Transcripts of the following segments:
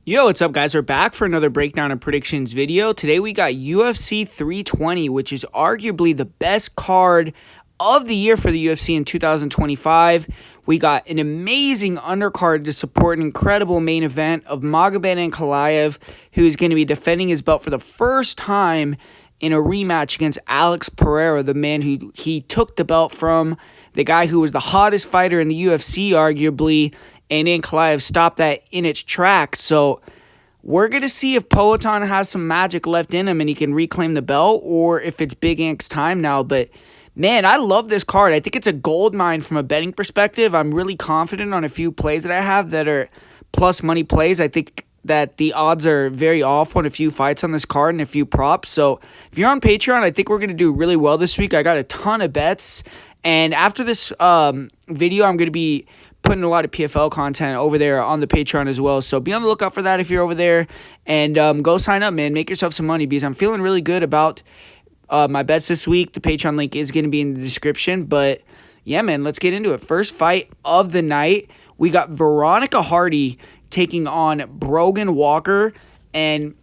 Yo, what's up, guys? We're back for another breakdown and predictions video. Today we got UFC 320, which is arguably the best card of the year for the UFC in 2025. We got an amazing undercard to support an incredible main event of Magomed Ankalaev, who's going to be defending his belt for the first time in a rematch against Alex Pereira, the man who he took the belt from, the guy who was the hottest fighter in the UFC, arguably, and Ankalaev stopped that in its tracks. So we're going to see if Poatan has some magic left in him and he can reclaim the belt, or if it's Big Ank's time now. But man, I love this card. I think it's a gold mine from a betting perspective. I'm really confident on a few plays that I have that are plus money plays. I think that the odds are very off on a few fights on this card and a few props. So if you're on Patreon, I think we're going to do really well this week. I got a ton of bets. And after this video, I'm going to be putting a lot of PFL content over there on the Patreon as well. So be on the lookout for that if you're over there. And go sign up, man. Make yourself some money because I'm feeling really good about my bets this week. The Patreon link is going to be in the description. But yeah, man, let's get into it. First fight of the night, we got Veronica Hardy taking on Brogan Walker. And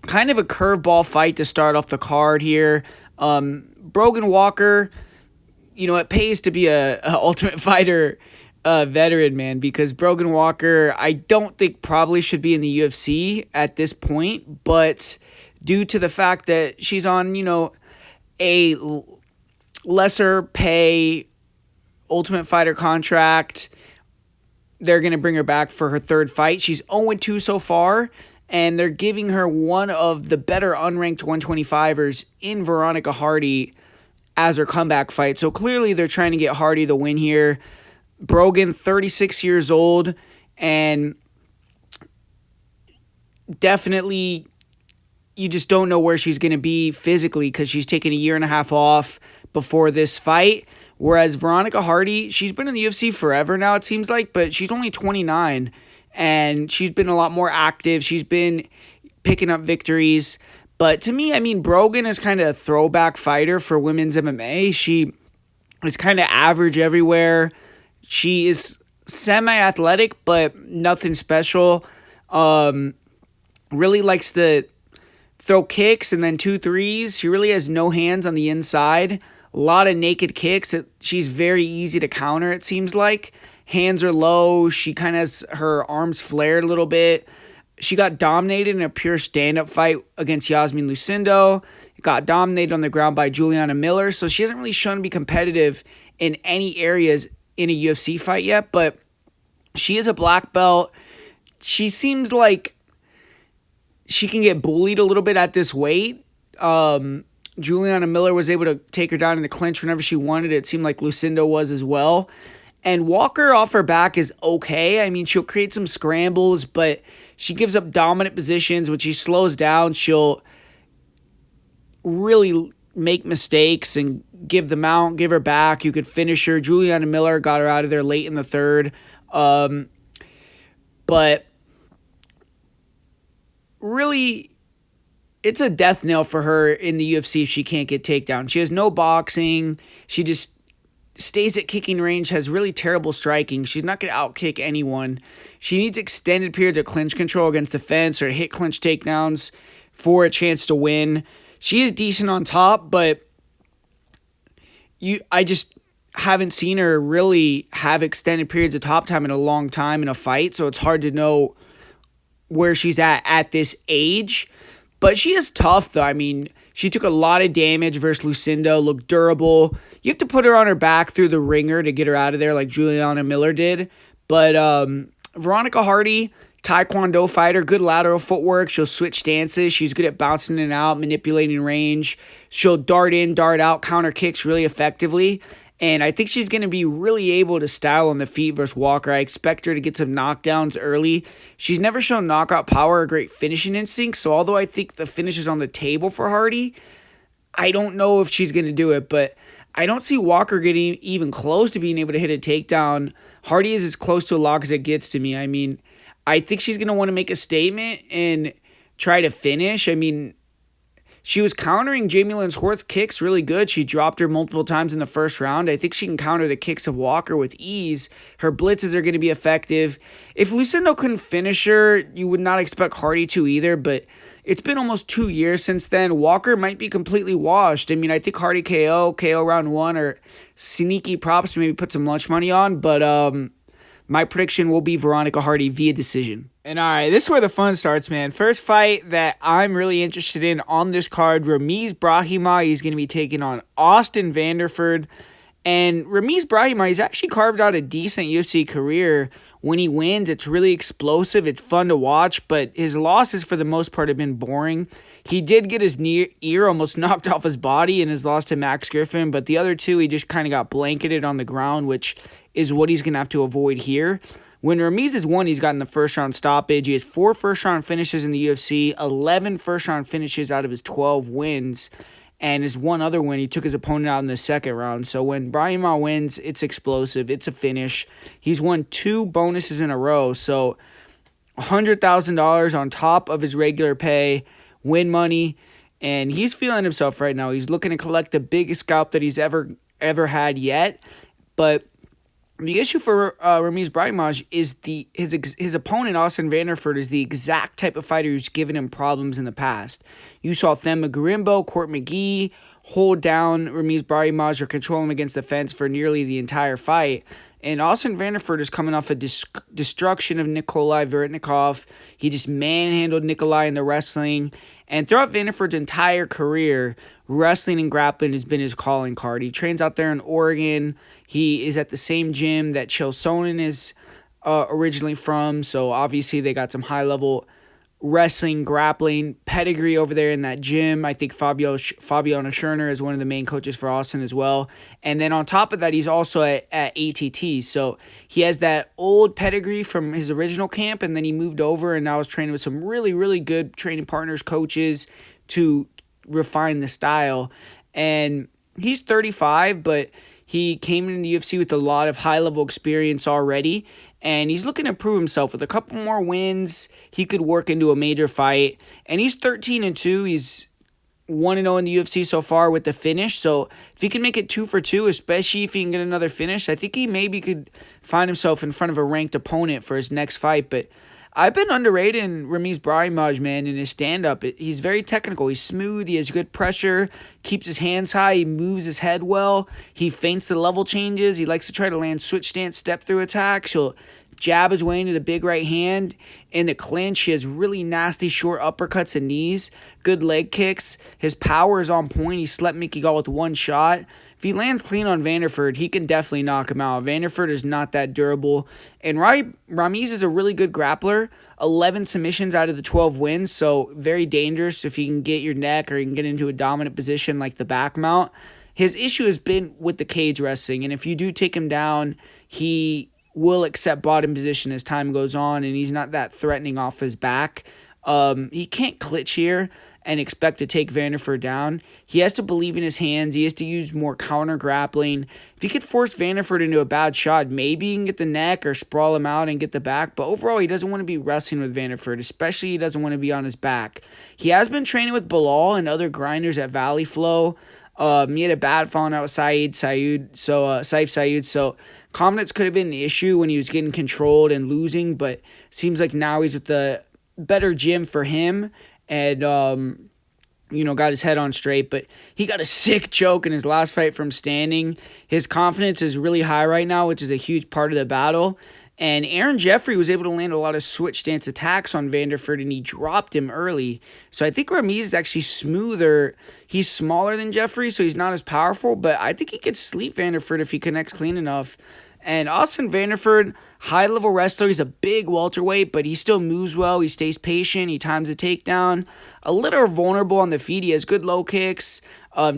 kind of a curveball fight to start off the card here. Brogan Walker, you know, it pays to be a Ultimate Fighter veteran, man, because Brogan Walker, I don't think probably should be in the UFC at this point, but due to the fact that she's on, you know, a lesser pay Ultimate Fighter contract, they're going to bring her back for her third fight. She's 0-2 so far, and they're giving her one of the better unranked 125ers in Veronica Hardy as her comeback fight. So clearly they're trying to get Hardy the win here. Brogan, 36 years old, and definitely you just don't know where she's going to be physically because she's taken a year and a half off before this fight. Whereas Veronica Hardy, she's been in the UFC forever now, it seems like, but she's only 29, and she's been a lot more active. She's been picking up victories. But to me, I mean, Brogan is kind of a throwback fighter for women's MMA. She is kind of average everywhere. She is semi-athletic, but nothing special. Really likes to throw kicks and then 2 threes. She really has no hands on the inside. A lot of naked kicks. She's very easy to counter, it seems like. Hands are low. She kind of has her arms flared a little bit. She got dominated in a pure stand-up fight against Yasmin Lucindo. Got dominated on the ground by Juliana Miller. So she hasn't really shown to be competitive in any areas in a UFC fight yet. But she is a black belt. She seems like she can get bullied a little bit at this weight. Juliana Miller was able to take her down in the clinch whenever she wanted. It seemed like Lucindo was as well. And Walker off her back is okay. I mean, she'll create some scrambles, but she gives up dominant positions. When she slows down, she'll really make mistakes and give the mount, give her back. You could finish her. Juliana Miller got her out of there late in the third. But really, it's a death knell for her in the UFC if she can't get takedown. She has no boxing. She just stays at kicking range, has really terrible striking. She's not going to outkick anyone. She needs extended periods of clinch control against the fence or hit clinch takedowns for a chance to win. She is decent on top, but I just haven't seen her really have extended periods of top time in a long time in a fight, so it's hard to know where she's at this age. But she is tough, though. I mean, she took a lot of damage versus Lucindo, looked durable. You have to put her on her back through the ringer to get her out of there like Juliana Miller did. But Veronica Hardy, Taekwondo fighter, good lateral footwork. She'll switch stances. She's good at bouncing in and out, manipulating range. She'll dart in, dart out, counter kicks really effectively. And I think she's going to be really able to style on the feet versus Walker. I expect her to get some knockdowns early. She's never shown knockout power or great finishing instinct. So although I think the finish is on the table for Hardy, I don't know if she's going to do it. But I don't see Walker getting even close to being able to hit a takedown. Hardy is as close to a lock as it gets to me. I mean, I think she's going to want to make a statement and try to finish. I mean, She was countering Jamie Lynn Swartz's kicks really good. She dropped her multiple times in the first round. I think she can counter the kicks of Walker with ease. Her blitzes are going to be effective. If Lucindo couldn't finish her, you would not expect Hardy to either, but it's been almost 2 years since then. Walker might be completely washed. I mean, I think Hardy KO round 1 are sneaky props to maybe put some lunch money on, but my prediction will be Veronica Hardy via decision. And all right, this is where the fun starts, man. First fight that I'm really interested in on this card, Ramiz Brahimaj. He's going to be taking on Austin Vanderford. And Ramiz Brahimaj, he's actually carved out a decent UFC career. When he wins, it's really explosive. It's fun to watch, but his losses for the most part have been boring. He did get his ear almost knocked off his body in his loss to Max Griffin, but the other two, he just kind of got blanketed on the ground, which is what he's going to have to avoid here. When Ramiz has won, he's gotten the first-round stoppage. He has 4 first-round finishes in the UFC, 11 first-round finishes out of his 12 wins, and his one other win, he took his opponent out in the second round. So when Brahimaj wins, it's explosive. It's a finish. He's won 2 bonuses in a row, so $100,000 on top of his regular pay, win money, and he's feeling himself right now. He's looking to collect the biggest scalp that he's ever had yet, but the issue for Ramiz Brahimaj is his opponent, Austin Vanderford, is the exact type of fighter who's given him problems in the past. You saw Themba Gorimbo, Court McGee hold down Ramiz Brahimaj or control him against the fence for nearly the entire fight. And Austin Vanderford is coming off a destruction of Nikolai Veritnikov. He just manhandled Nikolai in the wrestling. And throughout Vanderford's entire career, wrestling and grappling has been his calling card. He trains out there in Oregon. He is at the same gym that Chael Sonnen is originally from. So obviously they got some high-level wrestling, grappling pedigree over there in that gym. I think Fabiano Scherner is one of the main coaches for Austin as well. And then on top of that, he's also at ATT. So he has that old pedigree from his original camp, and then he moved over and now is training with some really, really good training partners, coaches to refine the style. And he's 35, but he came into the UFC with a lot of high-level experience already, and he's looking to prove himself. With a couple more wins, he could work into a major fight. And he's 13-2. He's 1-0 in the UFC so far with the finish. So if he can make it 2 for 2, especially if he can get another finish, I think he maybe could find himself in front of a ranked opponent for his next fight. But I've been underrating Ramiz Brahimaj, man, in his stand-up. He's very technical. He's smooth. He has good pressure, keeps his hands high. He moves his head well. He feints the level changes. He likes to try to land switch stance, step-through attacks. He'll jab his way into the big right hand. In the clinch, he has really nasty short uppercuts and knees. Good leg kicks. His power is on point. He slept Mickey Gall with one shot. If he lands clean on Vanderford, he can definitely knock him out. Vanderford is not that durable. And Ramiz is a really good grappler. 11 submissions out of the 12 wins, so very dangerous if you can get your neck or you can get into a dominant position like the back mount. His issue has been with the cage wrestling, and if you do take him down, he will accept bottom position as time goes on, and he's not that threatening off his back. He can't clinch here and expect to take Vanderford down. He has to believe in his hands. He has to use more counter grappling. If he could force Vanderford into a bad shot, maybe he can get the neck or sprawl him out and get the back. But overall, he doesn't want to be wrestling with Vanderford, especially he doesn't want to be on his back. He has been training with Bilal and other grinders at Valley Flow. He had a bad falling out with Saif Saeed. So confidence could have been an issue when he was getting controlled and losing, but seems like now he's with the better gym for him and, got his head on straight. But he got a sick choke in his last fight from standing. His confidence is really high right now, which is a huge part of the battle. And Aaron Jeffrey was able to land a lot of switch stance attacks on Vanderford, and he dropped him early. So I think Ramiz is actually smoother. He's smaller than Jeffrey, so he's not as powerful, but I think he could sleep Vanderford if he connects clean enough. And Austin Vanderford, high-level wrestler. He's a big welterweight, but he still moves well. He stays patient. He times a takedown. A little vulnerable on the feet. He has good low kicks,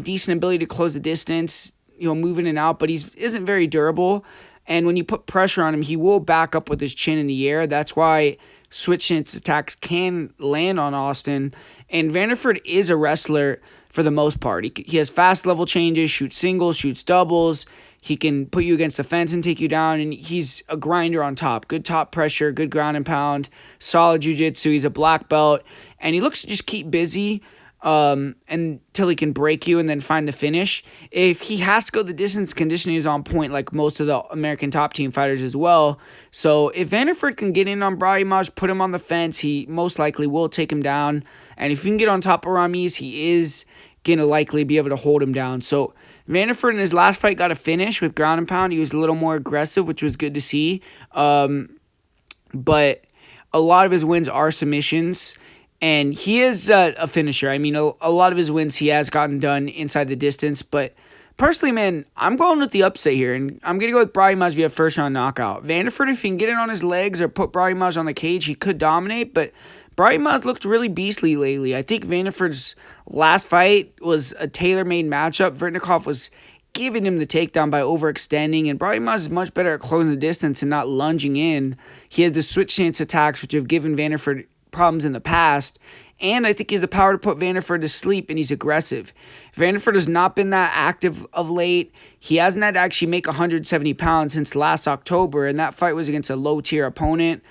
decent ability to close the distance, move in and out, but he isn't very durable. And when you put pressure on him, he will back up with his chin in the air. That's why switch stance attacks can land on Austin. And Vanderford is a wrestler for the most part. He has fast level changes, shoots singles, shoots doubles. He can put you against the fence and take you down, and he's a grinder on top. Good top pressure, good ground and pound, solid jiu-jitsu. He's a black belt, and he looks to just keep busy. until he can break you and then find the finish. If he has to go the distance, conditioning is on point like most of the American top team fighters as well. So if Vanderford can get in on Brahimaj, put him on the fence, he most likely will take him down. And if he can get on top of Ramiz, he is going to likely be able to hold him down. So Vanderford in his last fight got a finish with ground and pound. He was a little more aggressive, which was good to see. But a lot of his wins are submissions. And he is a finisher. I mean, a lot of his wins he has gotten done inside the distance. But personally, man, I'm going with the upset here. And I'm going to go with Brahimaj via first-round knockout. Vanderford, if he can get it on his legs or put Brahimaj on the cage, he could dominate. But Brahimaj looked really beastly lately. I think Vanderford's last fight was a tailor-made matchup. Vertnikov was giving him the takedown by overextending. And Brahimaj is much better at closing the distance and not lunging in. He has the switch stance attacks, which have given Vanderford problems in the past, and I think he has the power to put Vanderford to sleep, and he's aggressive. Vanderford has not been that active of late. He hasn't had to actually make 170 pounds since last October, and that fight was against a low-tier opponent.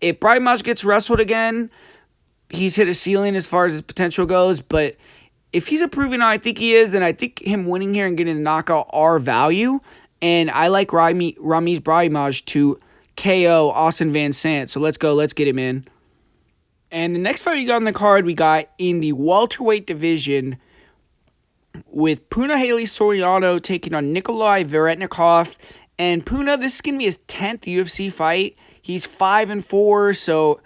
If Brahimaj gets wrestled again, he's hit a ceiling as far as his potential goes, but if he's improving how I think he is, then I think him winning here and getting the knockout are value, and I like Ramiz Brahimaj to KO Austin Van Sant, so let's go, let's get him in. And the next fight we got on the card, we got in the welterweight division with Punahele Soriano taking on Nikolai Veretnikov. And Puna, this is going to be his 10th UFC fight. He's 5-4, so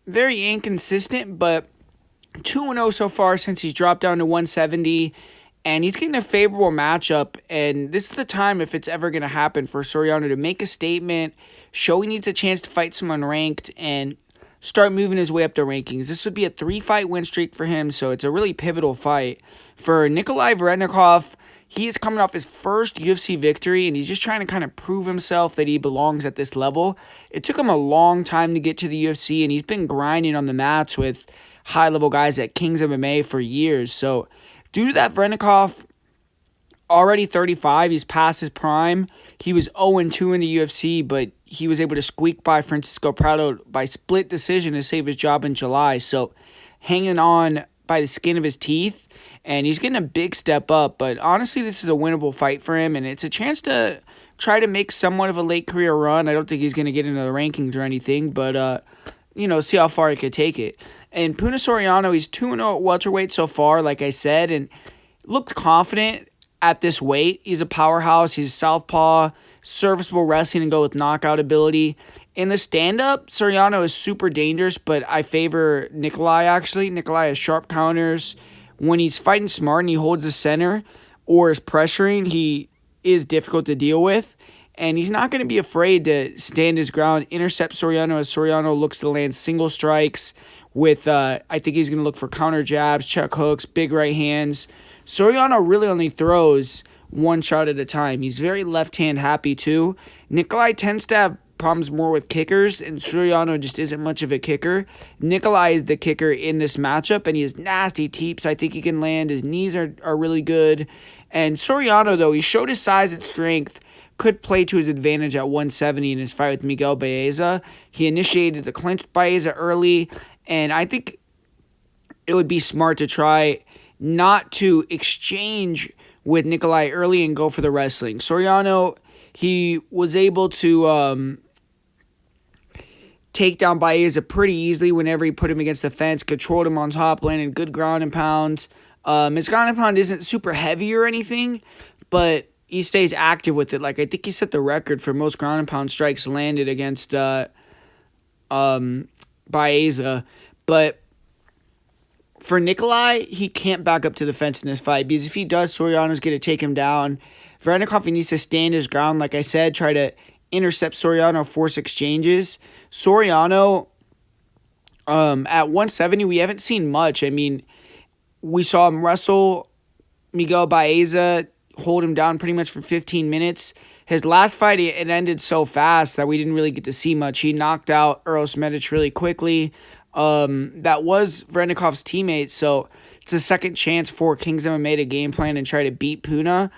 very inconsistent, but 2-0 so far since he's dropped down to 170. And he's getting a favorable matchup, and this is the time, if it's ever going to happen, for Soriano to make a statement, show he needs a chance to fight someone ranked, and start moving his way up the rankings. This would be a 3-fight win streak for him, so it's a really pivotal fight. For Nikolai Veretnikov, he is coming off his first UFC victory, and he's just trying to kind of prove himself that he belongs at this level. It took him a long time to get to the UFC, and he's been grinding on the mats with high-level guys at Kings MMA for years. So due to that, Veretnikov, already 35, he's past his prime. He was 0-2 in the UFC, but he was able to squeak by Francisco Prado by split decision to save his job in July. So hanging on by the skin of his teeth, and he's getting a big step up. But honestly, this is a winnable fight for him, and it's a chance to try to make somewhat of a late career run. I don't think he's going to get into the rankings or anything, but see how far he could take it. And Puna Soriano, he's 2-0 at welterweight so far, like I said, and looked confident at this weight. He's a powerhouse. He's a southpaw, serviceable wrestling, and go with knockout ability. In the stand-up, Soriano is super dangerous, but I favor Nikolai, actually. Nikolai has sharp counters. When he's fighting smart and he holds the center or is pressuring, he is difficult to deal with. And he's not going to be afraid to stand his ground, intercept Soriano as Soriano looks to land single strikes with, I think he's going to look for counter jabs, check hooks, big right hands. Soriano really only throws one shot at a time. He's very left-hand happy too. Nikolai tends to have problems more with kickers, and Soriano just isn't much of a kicker. Nikolai is the kicker in this matchup, and he has nasty teeps I think he can land. His knees are really good. And Soriano, though, he showed his size and strength, could play to his advantage at 170 in his fight with Miguel Baeza. He initiated the clinch with Baeza early, and I think it would be smart to try not to exchange with Nikolai early and go for the wrestling. Soriano, he was able to take down Baeza pretty easily whenever he put him against the fence, controlled him on top, landed good ground and pounds. His ground and pound isn't super heavy or anything, but he stays active with it. Like, I think he set the record for most ground and pound strikes landed against Baeza. But for Nikolai, he can't back up to the fence in this fight, because if he does, Soriano's going to take him down. Veretnikov, he needs to stand his ground, like I said, try to intercept Soriano, force exchanges. Soriano, at 170, we haven't seen much. I mean, we saw him wrestle Miguel Baeza, hold him down pretty much for 15 minutes. His last fight, it ended so fast that we didn't really get to see much. He knocked out Eros Medic really quickly. That was Veretnikov's teammate, so it's a second chance for Kings MMA to game plan and try to beat Puna.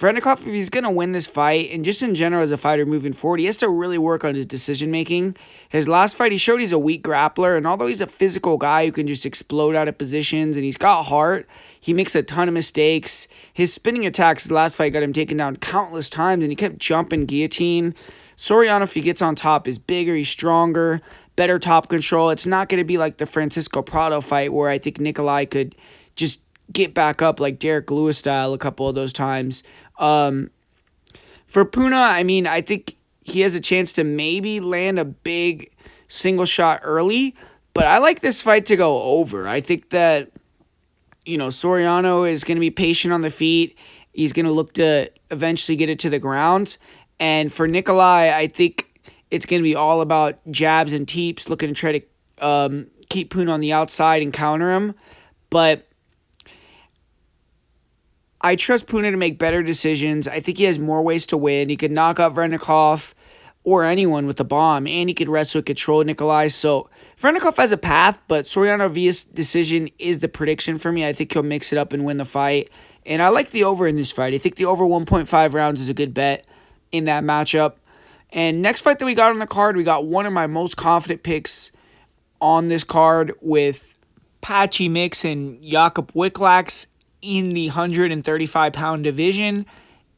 Vrennikov, if he's going to win this fight, and just in general as a fighter moving forward, he has to really work on his decision-making. His last fight, he showed he's a weak grappler, and although he's a physical guy who can just explode out of positions, and he's got heart, he makes a ton of mistakes. His spinning attacks, his last fight, got him taken down countless times, and he kept jumping guillotine. Soriano, if he gets on top, is bigger, he's stronger, better top control. It's not going to be like the Francisco Prado fight where I think Nikolai could just get back up like Derek Lewis style a couple of those times. For Puna, I mean, I think he has a chance to maybe land a big single shot early, but I like this fight to go over. I think that, Soriano is going to be patient on the feet. He's going to look to eventually get it to the ground. And for Nikolai, I think it's going to be all about jabs and teeps, looking to try to keep Puna on the outside and counter him. But I trust Puna to make better decisions. I think he has more ways to win. He could knock out Vrennikov or anyone with a bomb, and he could wrestle and control Nikolai. So Vrennikov has a path, but Soriano via decision is the prediction for me. I think he'll mix it up and win the fight. And I like the over in this fight. I think the over 1.5 rounds is a good bet in that matchup. And next fight that we got on the card, we got one of my most confident picks on this card with Patchy Mix and Jakub Wiklax in the 135-pound division.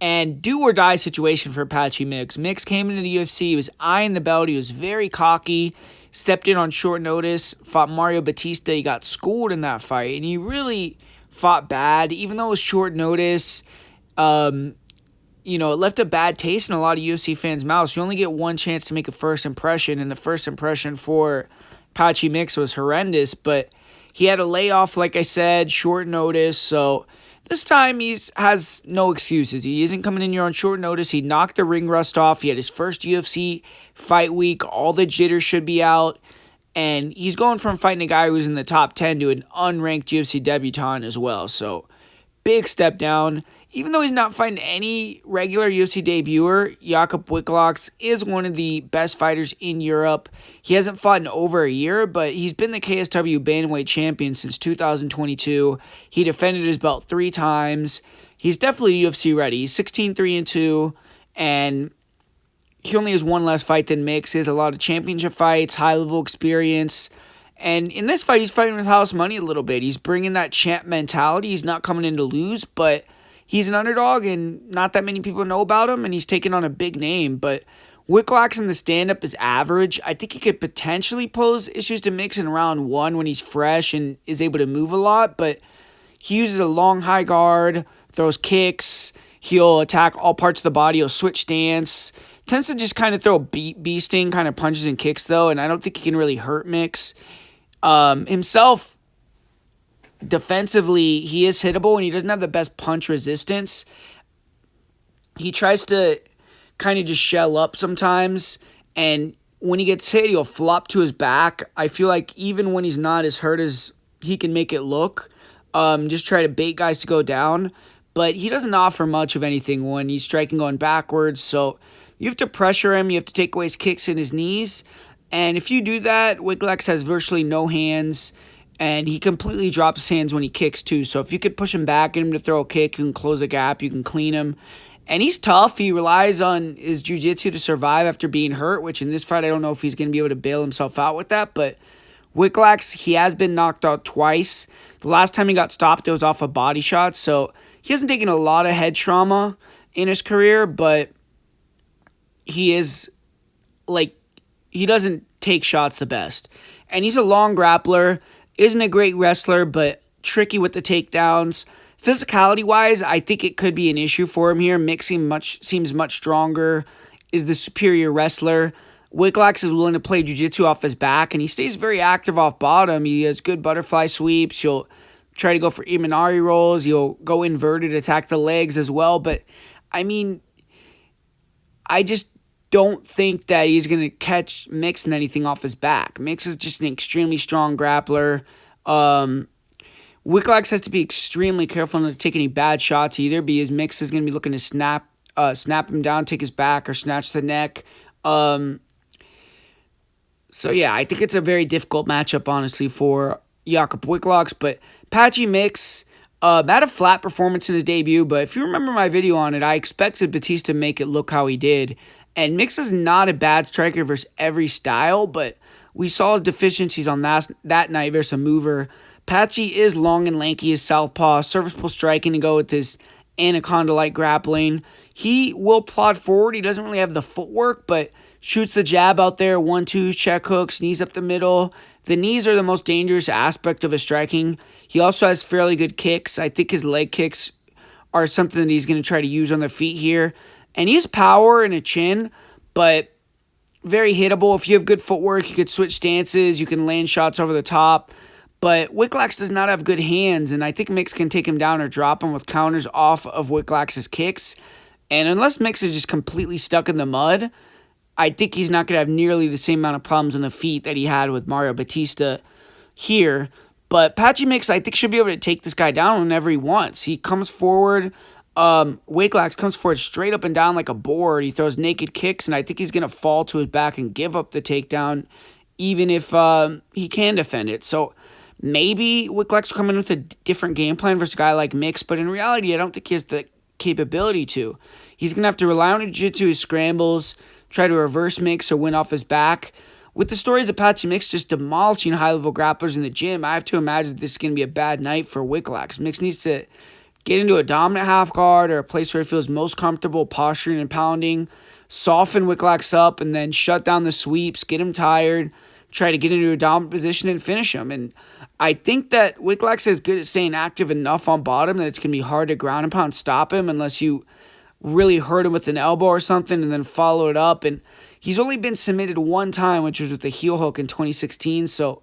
And do-or-die situation for Patchy Mix. Mix came into the UFC, he was eyeing the belt, he was very cocky, stepped in on short notice, fought Mario Batista, he got schooled in that fight, and he really fought bad, even though it was short notice. It left a bad taste in a lot of UFC fans' mouths. You only get one chance to make a first impression, and the first impression for Patchy Mix was horrendous, but he had a layoff, like I said, short notice, so this time he has no excuses. He isn't coming in here on short notice. He knocked the ring rust off. He had his first UFC fight week. All the jitters should be out. And he's going from fighting a guy who's in the top 10 to an unranked UFC debutant as well. So, big step down. Even though he's not fighting any regular UFC debuter, Jakub Wiklax is one of the best fighters in Europe. He hasn't fought in over a year, but he's been the KSW bantamweight champion since 2022. He defended his belt 3 times. He's definitely UFC ready. He's 16-3-2, and he only has one less fight than Mix. He has a lot of championship fights, high-level experience. And in this fight, he's fighting with house money a little bit. He's bringing that champ mentality. He's not coming in to lose, but he's an underdog, and not that many people know about him, and he's taking on a big name. But Wiklax in the stand-up is average. I think he could potentially pose issues to Mix in round 1 when he's fresh and is able to move a lot, but he uses a long high guard, throws kicks, he'll attack all parts of the body, he'll switch stance, tends to just kind of throw bee-sting kind of punches and kicks, though, and I don't think he can really hurt Mix. Himself, defensively, he is hittable, and he doesn't have the best punch resistance. He tries to kind of just shell up sometimes, and when he gets hit, he'll flop to his back. I feel like even when he's not as hurt as he can make it look, just try to bait guys to go down, but he doesn't offer much of anything when he's striking going backwards, so you have to pressure him, you have to take away his kicks and his knees, and if you do that, Wiklax has virtually no hands, and he completely drops his hands when he kicks too. So if you could push him back, get him to throw a kick, you can close a gap, you can clean him. And he's tough. He relies on his jiu-jitsu to survive after being hurt, which in this fight I don't know if he's going to be able to bail himself out with that. But Wiklax, he has been knocked out twice. The last time he got stopped, it was off a body shot. So he hasn't taken a lot of head trauma in his career, but he is, he doesn't take shots the best. And he's a long grappler. Isn't a great wrestler, but tricky with the takedowns. Physicality-wise, I think it could be an issue for him here. Mix seems much stronger, is the superior wrestler. Wiklax is willing to play jiu-jitsu off his back, and he stays very active off bottom. He has good butterfly sweeps. He'll try to go for Imanari rolls. He'll go inverted, attack the legs as well. But, I mean, I just don't think that he's going to catch Mix in anything off his back. Mix is just an extremely strong grappler. Wiklax has to be extremely careful not to take any bad shots either, because Mix is going to be looking to snap him down, take his back, or snatch the neck. So yeah, I think it's a very difficult matchup, honestly, for Jakub Wiklax. But Patchy Mix, Had a flat performance in his debut, but if you remember my video on it, I expected Batista to make it look how he did. And Mix is not a bad striker versus every style, but we saw his deficiencies on that night versus a mover. Patchy is long and lanky, his southpaw, serviceable striking to go with his anaconda-like grappling. He will plod forward. He doesn't really have the footwork, but shoots the jab out there, 1-2s, check hooks, knees up the middle. The knees are the most dangerous aspect of his striking. He also has fairly good kicks. I think his leg kicks are something that he's going to try to use on the feet here. And he has power and a chin, but very hittable. If you have good footwork, you could switch stances. You can land shots over the top. But Wicklax does not have good hands, and I think Mix can take him down or drop him with counters off of Wicklax's kicks. And unless Mix is just completely stuck in the mud, I think he's not going to have nearly the same amount of problems on the feet that he had with Mario Batista here. But Patchy Mix, I think, should be able to take this guy down whenever he wants. He comes forward. Wicklax comes forward straight up and down like a board. He throws naked kicks, and I think he's going to fall to his back and give up the takedown, even if he can defend it. So maybe Wicklax will come in with a different game plan versus a guy like Mix, but in reality, I don't think he has the capability to. He's going to have to rely on jiu-jitsu, his scrambles, try to reverse Mix or win off his back. With the stories of Patchy Mix just demolishing high-level grapplers in the gym, I have to imagine this is going to be a bad night for Wicklax. Mix needs to get into a dominant half guard or a place where he feels most comfortable posturing and pounding, soften Wicklax up, and then shut down the sweeps, get him tired, try to get into a dominant position and finish him. And I think that Wicklax is good at staying active enough on bottom that it's going to be hard to ground and pound stop him unless you really hurt him with an elbow or something and then follow it up. And he's only been submitted one time, which was with a heel hook in 2016. So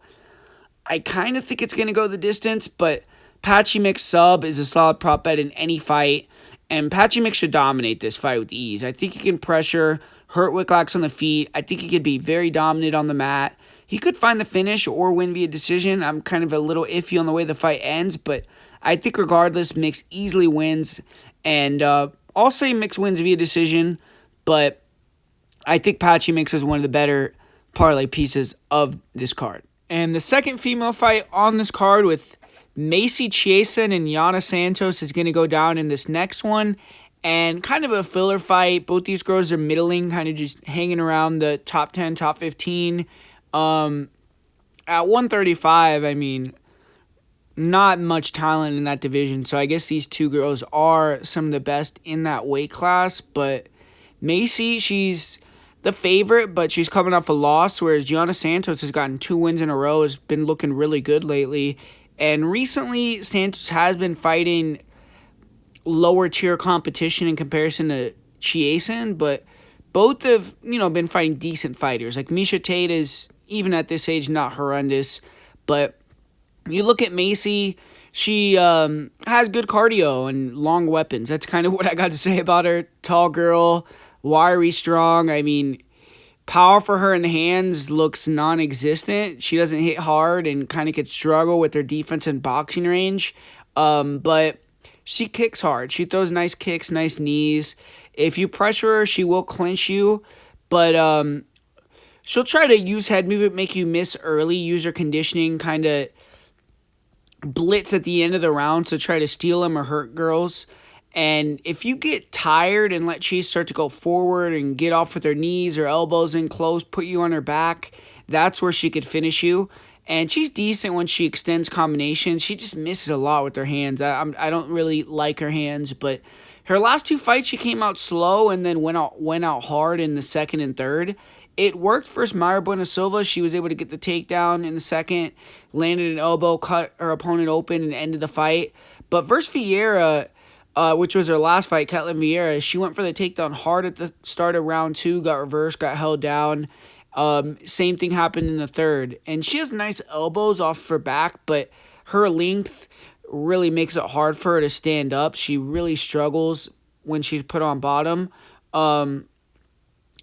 I kind of think it's going to go the distance, but Patchy Mix sub is a solid prop bet in any fight. And Patchy Mix should dominate this fight with ease. I think he can pressure, hurt Wicklax on the feet. I think he could be very dominant on the mat. He could find the finish or win via decision. I'm kind of a little iffy on the way the fight ends, but I think regardless, Mix easily wins. And I'll say Mix wins via decision, but I think Patchy Mix is one of the better parlay pieces of this card. And the second female fight on this card with Macy Chiasson and Yana Santos is going to go down in this next one. And kind of a filler fight. Both these girls are middling, kind of just hanging around the top 10, top 15. At 135, I mean, not much talent in that division, so I guess these two girls are some of the best in that weight class, but Macy, she's the favorite, but she's coming off a loss, whereas Yana Santos has gotten 2 wins in a row, has been looking really good lately, and recently Santos has been fighting lower tier competition in comparison to Chiasson, but both have, been fighting decent fighters. Like Miesha Tate is, even at this age, not horrendous. But you look at Macy, she has good cardio and long weapons. That's kind of what I got to say about her. Tall girl, wiry, strong. I mean, power for her in the hands looks non-existent. She doesn't hit hard and kind of could struggle with her defense and boxing range. But she kicks hard. She throws nice kicks, nice knees. If you pressure her, she will clinch you, but she'll try to use head movement, make you miss early, use her conditioning, kind of blitz at the end of the round to try to steal them or hurt girls. And if you get tired and let Chase start to go forward and get off with her knees or elbows in close, put you on her back, that's where she could finish you. And she's decent when she extends combinations. She just misses a lot with her hands. I don't really like her hands, but her last 2 fights, she came out slow and then went out hard in the second and third. It worked versus Mayra Bueno Silva. She was able to get the takedown in the second, landed an elbow, cut her opponent open, and ended the fight. But versus Vieira, which was her last fight, Ketlin Vieira, she went for the takedown hard at the start of round 2, got reversed, got held down. Same thing happened in the third. And she has nice elbows off her back, but her length really makes it hard for her to stand up. She really struggles when she's put on bottom.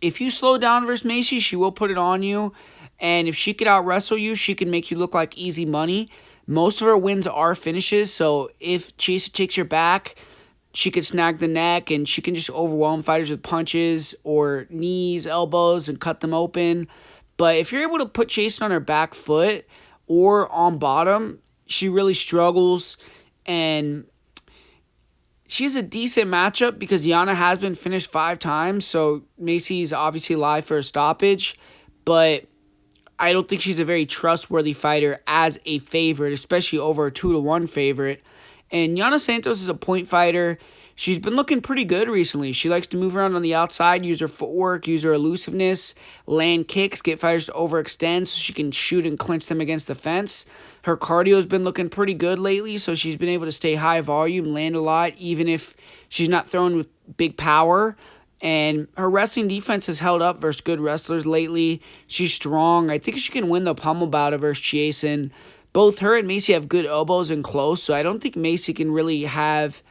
If you slow down versus Macy, she will put it on you. And if she could out-wrestle you, she can make you look like easy money. Most of her wins are finishes, so if Chase takes your back, she could snag the neck, and she can just overwhelm fighters with punches or knees, elbows, and cut them open. But if you're able to put Chase on her back foot or on bottom, she really struggles. And she's a decent matchup because Yana has been finished 5 times, so Macy's obviously live for a stoppage, but I don't think she's a very trustworthy fighter as a favorite, especially over a 2-1 favorite. And Yana Santos is a point fighter. She's been looking pretty good recently. She likes to move around on the outside, use her footwork, use her elusiveness, land kicks, get fighters to overextend so she can shoot and clinch them against the fence. Her cardio has been looking pretty good lately, so she's been able to stay high volume, land a lot, even if she's not throwing with big power. And her wrestling defense has held up versus good wrestlers lately. She's strong. I think she can win the pummel bout versus Chiasson. Both her and Macy have good elbows and close, so I don't think Macy can really have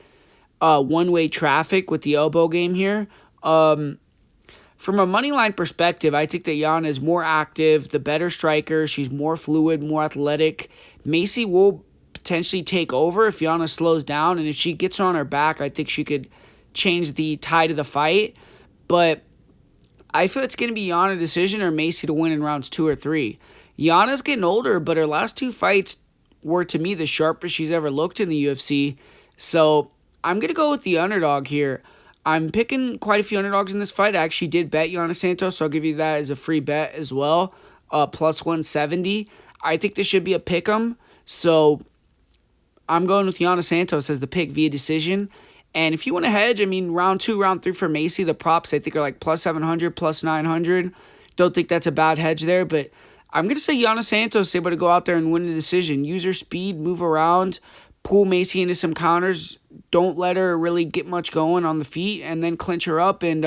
one-way traffic with the elbow game here. From a moneyline perspective, I think that Yana is more active, the better striker. She's more fluid, more athletic. Macy will potentially take over if Yana slows down, and if she gets her on her back, I think she could change the tide of the fight. But I feel it's going to be Yana decision or Macy to win in rounds 2 or 3. Yana's getting older, but her last 2 fights were, to me, the sharpest she's ever looked in the UFC. So I'm going to go with the underdog here. I'm picking quite a few underdogs in this fight. I actually did bet Yana Santos, so I'll give you that as a free bet as well. Plus 170. I think this should be a pick 'em. So I'm going with Yana Santos as the pick via decision. And if you want to hedge, I mean, round 2, round 3 for Macy, the props I think are like plus 700, plus 900. Don't think that's a bad hedge there, but I'm going to say Yana Santos is able to go out there and win the decision. Use her speed, move around, pull Macy into some counters. Don't let her really get much going on the feet, and then clinch her up and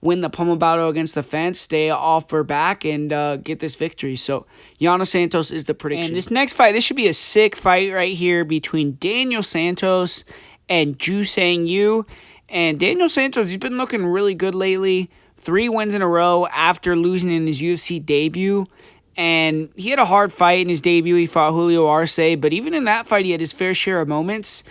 win the pummel battle against the fence, stay off her back, and get this victory. So Yana Santos is the prediction. And this next fight, this should be a sick fight right here between Daniel Santos and Ju Sang-yu. And Daniel Santos, he's been looking really good lately. 3 wins in a row after losing in his UFC debut. And he had a hard fight in his debut. He fought Julio Arce, but even in that fight, he had his fair share of moments.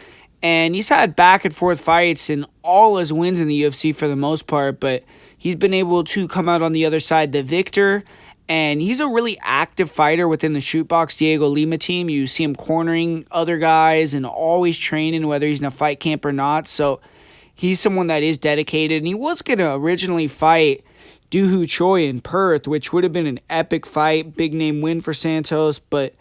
And he's had back and forth fights in all his wins in the UFC for the most part, but he's been able to come out on the other side the victor. And he's a really active fighter within the Shootbox Diego Lima team. You see him cornering other guys and always training, whether he's in a fight camp or not. So he's someone that is dedicated. And he was going to originally fight Doohoo Choi in Perth, which would have been an epic fight, big name win for Santos. But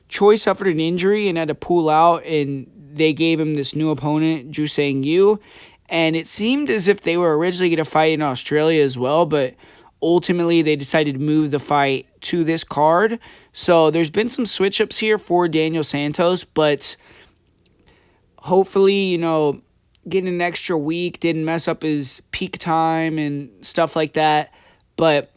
Choi suffered an injury and had to pull out, and they gave him this new opponent, Ju Sang-yu. And it seemed as if they were originally going to fight in Australia as well, but ultimately they decided to move the fight to this card. So there's been some switch-ups here for Daniel Santos, but hopefully, getting an extra week didn't mess up his peak time and stuff like that. But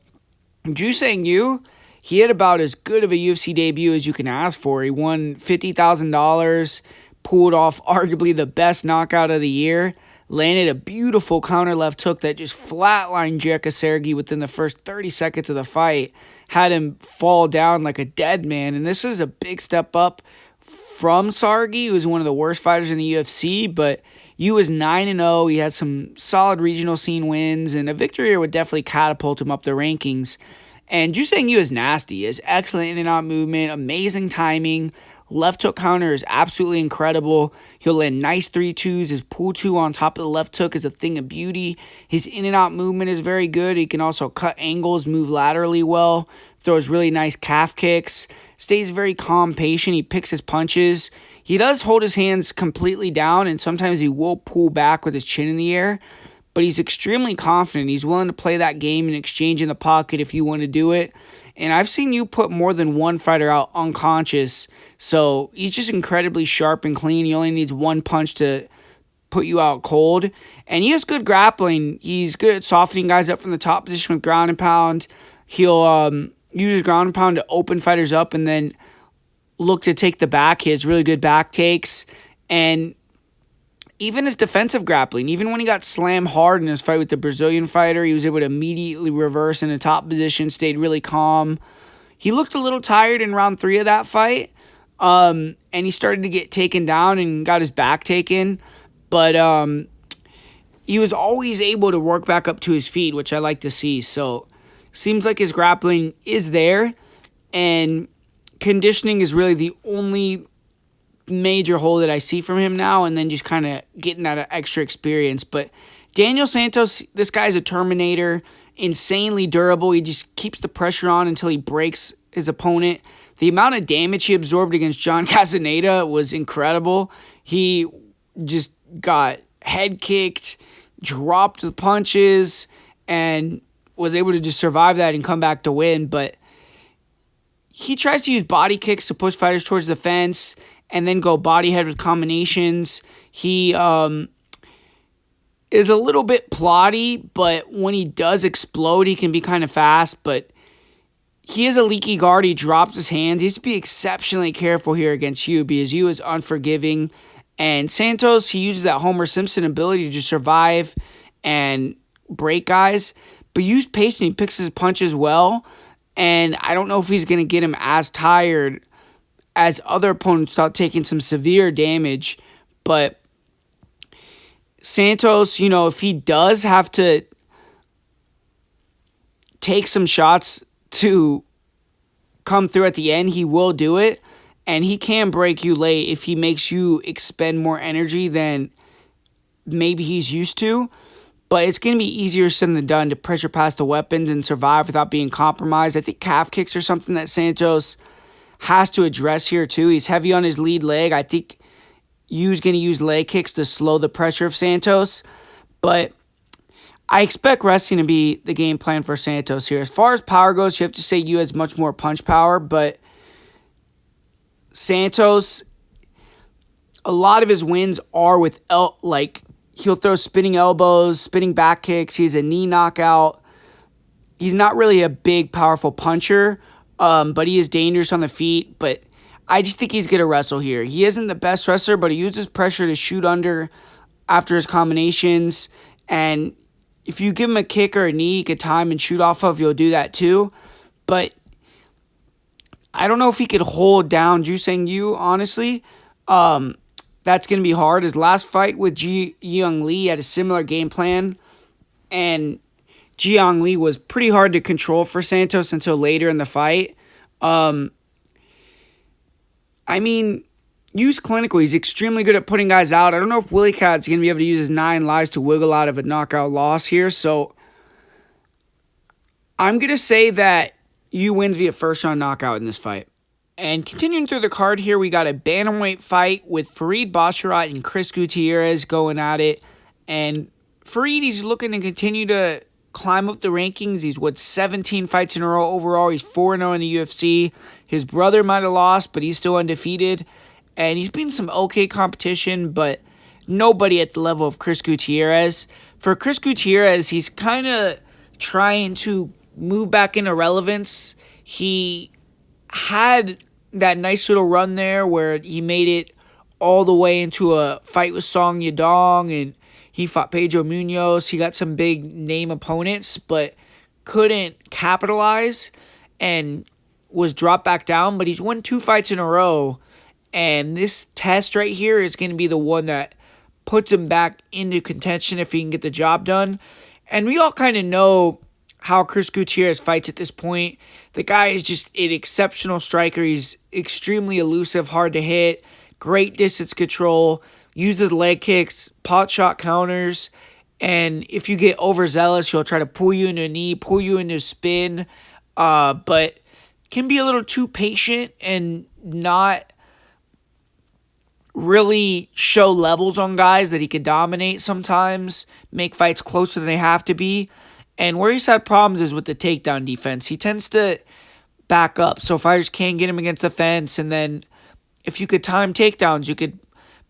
Ju Sang-yu, he had about as good of a UFC debut as you can ask for. He won $50,000, pulled off arguably the best knockout of the year, landed a beautiful counter left hook that just flatlined Sergey within the first 30 seconds of the fight, had him fall down like a dead man. And this is a big step up from Sargi, who was one of the worst fighters in the UFC, but Yu was 9-0. He had some solid regional scene wins, and a victory here would definitely catapult him up the rankings. And Ju Sang-yu is nasty. He has excellent in and out movement, amazing timing. Left hook counter is absolutely incredible. He'll land nice 3-2s. His pull 2 on top of the left hook is a thing of beauty. His in and out movement is very good. He can also cut angles, move laterally well, throws really nice calf kicks, stays very calm, patient. He picks his punches. He does hold his hands completely down, and sometimes he will pull back with his chin in the air, but he's extremely confident. He's willing to play that game and exchange in the pocket if you want to do it. And I've seen you put more than one fighter out unconscious, so he's just incredibly sharp and clean. He only needs one punch to put you out cold. And he has good grappling. He's good at softening guys up from the top position with ground and pound. He'll use his ground and pound to open fighters up and then look to take the back. He has really good back takes. And even his defensive grappling, even when he got slammed hard in his fight with the Brazilian fighter, he was able to immediately reverse in the top position, stayed really calm. He looked a little tired in round 3 of that fight, and he started to get taken down and got his back taken. But he was always able to work back up to his feet, which I like to see. So seems like his grappling is there, and conditioning is really the only major hole that I see from him now, and then just kind of getting that extra experience. But Daniel Santos, this guy's a Terminator, insanely durable. He just keeps the pressure on until he breaks his opponent. The amount of damage he absorbed against John Castaneda was incredible. He just got head kicked, dropped the punches, and was able to just survive that and come back to win. But he tries to use body kicks to push fighters towards the fence and then go body head with combinations. He is a little bit plotty, but when he does explode, he can be kind of fast. But he is a leaky guard. He drops his hands. He has to be exceptionally careful here against Yu because Yu is unforgiving. And Santos, he uses that Homer Simpson ability to just survive and break guys. But Yu's patient. He picks his punches well. And I don't know if he's going to get him as tired as other opponents without taking some severe damage. But Santos, if he does have to take some shots to come through at the end, he will do it. And he can break you late if he makes you expend more energy than maybe he's used to. But it's going to be easier said than done to pressure past the weapons and survive without being compromised. I think calf kicks are something that Santos has to address here too. He's heavy on his lead leg. I think Yu's going to use leg kicks to slow the pressure of Santos. But I expect wrestling to be the game plan for Santos here. As far as power goes, you have to say Yu has much more punch power. But Santos, a lot of his wins are with he'll throw spinning elbows, spinning back kicks. He's a knee knockout. He's not really a big, powerful puncher, but he is dangerous on the feet. But I just think he's going to wrestle here. He isn't the best wrestler, but he uses pressure to shoot under after his combinations. And if you give him a kick or a knee he could time and shoot off of, he'll do that too. But I don't know if he could hold down Juseng Yu, honestly. That's going to be hard. His last fight with Jiang Li had a similar game plan. And Jiang Li was pretty hard to control for Santos until later in the fight. Yu's clinical. He's extremely good at putting guys out. I don't know if Willie Cat's going to be able to use his 9 lives to wiggle out of a knockout loss here. So I'm going to say that Yu wins via first round knockout in this fight. And continuing through the card here, we got a bantamweight fight with Farid Basharat and Chris Gutierrez going at it. And Farid, he's looking to continue to climb up the rankings. He's 17 fights in a row overall. He's 4-0 in the UFC. His brother might have lost, but he's still undefeated. And he's been some okay competition, but nobody at the level of Chris Gutierrez. For Chris Gutierrez, he's kind of trying to move back into relevance. He had that nice little run there where he made it all the way into a fight with Song Yadong, and he fought Pedro Munoz. He got some big name opponents, but couldn't capitalize and was dropped back down. But he's won 2 fights in a row, and this test right here is going to be the one that puts him back into contention if he can get the job done. And we all kind of know how Chris Gutierrez fights at this point. The guy is just an exceptional striker. He's extremely elusive, hard to hit, great distance control, uses leg kicks, pot shot counters, and if you get overzealous, he'll try to pull you into a knee, pull you into a spin, but can be a little too patient and not really show levels on guys that he could dominate sometimes, make fights closer than they have to be. And where he's had problems is with the takedown defense. He tends to back up, so fighters can't get him against the fence. And then if you could time takedowns, you could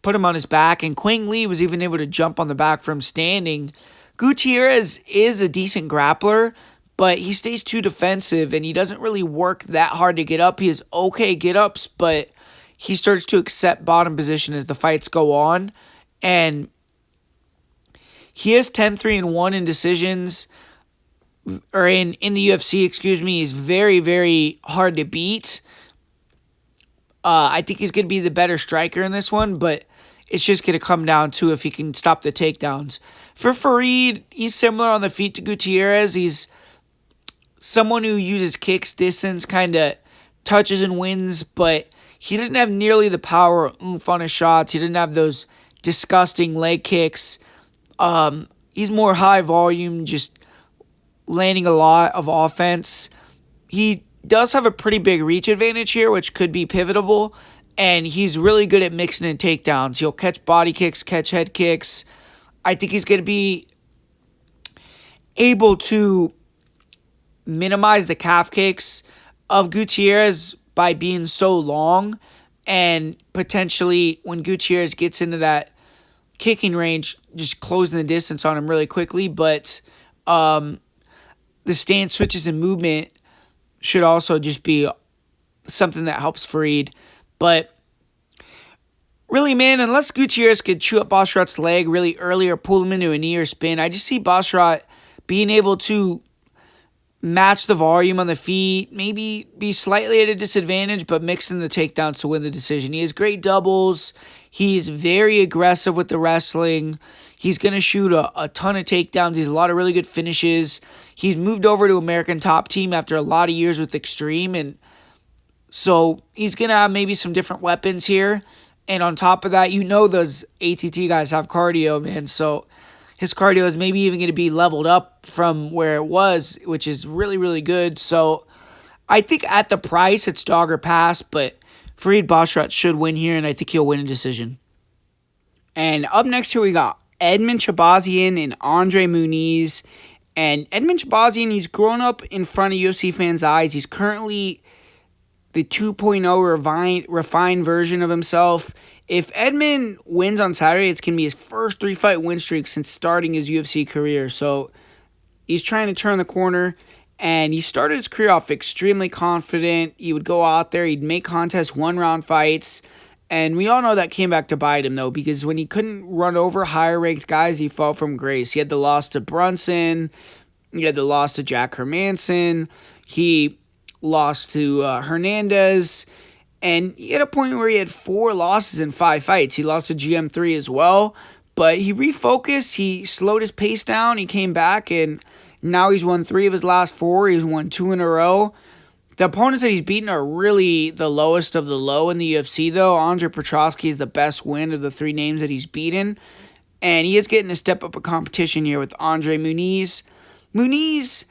put him on his back. And Quang Lee was even able to jump on the back from standing. Gutierrez is a decent grappler, but he stays too defensive, and he doesn't really work that hard to get up. He has okay get-ups, but he starts to accept bottom position as the fights go on. And he is 10-3-1 in decisions, or in the UFC, He's very, very hard to beat. I think he's going to be the better striker in this one, but it's just going to come down to if he can stop the takedowns. For Farid, he's similar on the feet to Gutierrez. He's someone who uses kicks, distance, kind of touches and wins, but he didn't have nearly the power or oomph on his shots. He didn't have those disgusting leg kicks. He's more high volume, just landing a lot of offense. He does have a pretty big reach advantage here, which could be pivotal, and he's really good at mixing in takedowns. He'll catch body kicks, catch head kicks. I think he's going to be able to minimize the calf kicks of Gutierrez by being so long, and potentially when Gutierrez gets into that kicking range, just closing the distance on him really quickly. But the stance switches and movement should also just be something that helps Farid. But really, man, unless Gutierrez could chew up Basharat's leg really early or pull him into a knee or spin, I just see Basharat being able to match the volume on the feet, maybe be slightly at a disadvantage, but mix in the takedowns to win the decision. He has great doubles. He's very aggressive with the wrestling. He's going to shoot a ton of takedowns. He has a lot of really good finishes. He's moved over to American Top Team after a lot of years with Extreme, and so he's going to have maybe some different weapons here. And on top of that, those ATT guys have cardio, man, so his cardio is maybe even going to be leveled up from where it was, which is really, really good. So I think at the price, it's dog or pass, but Farid Basharat should win here, and I think he'll win a decision. And up next here we got Edmen, Shahbazyan, and André Muniz. And Edmen Shahbazyan, he's grown up in front of UFC fans' eyes. He's currently the 2.0 refined version of himself. If Edmen wins on Saturday, it's going to be his first 3-fight win streak since starting his UFC career. So he's trying to turn the corner, and he started his career off extremely confident. He would go out there, he'd make contests, one-round fights, and we all know that came back to bite him, though, because when he couldn't run over higher-ranked guys, he fell from grace. He had the loss to Brunson, he had the loss to Jack Hermanson, he lost to Hernandez, and he had a point where he had 4 losses in 5 fights. He lost to GM3 as well, but he refocused, he slowed his pace down, he came back, and now he's won 3 of his last 4. He's won 2 in a row. The opponents that he's beaten are really the lowest of the low in the UFC, though. André Prochazka is the best win of the 3 names that he's beaten, and he is getting a step up of competition here with André Muniz. Muniz,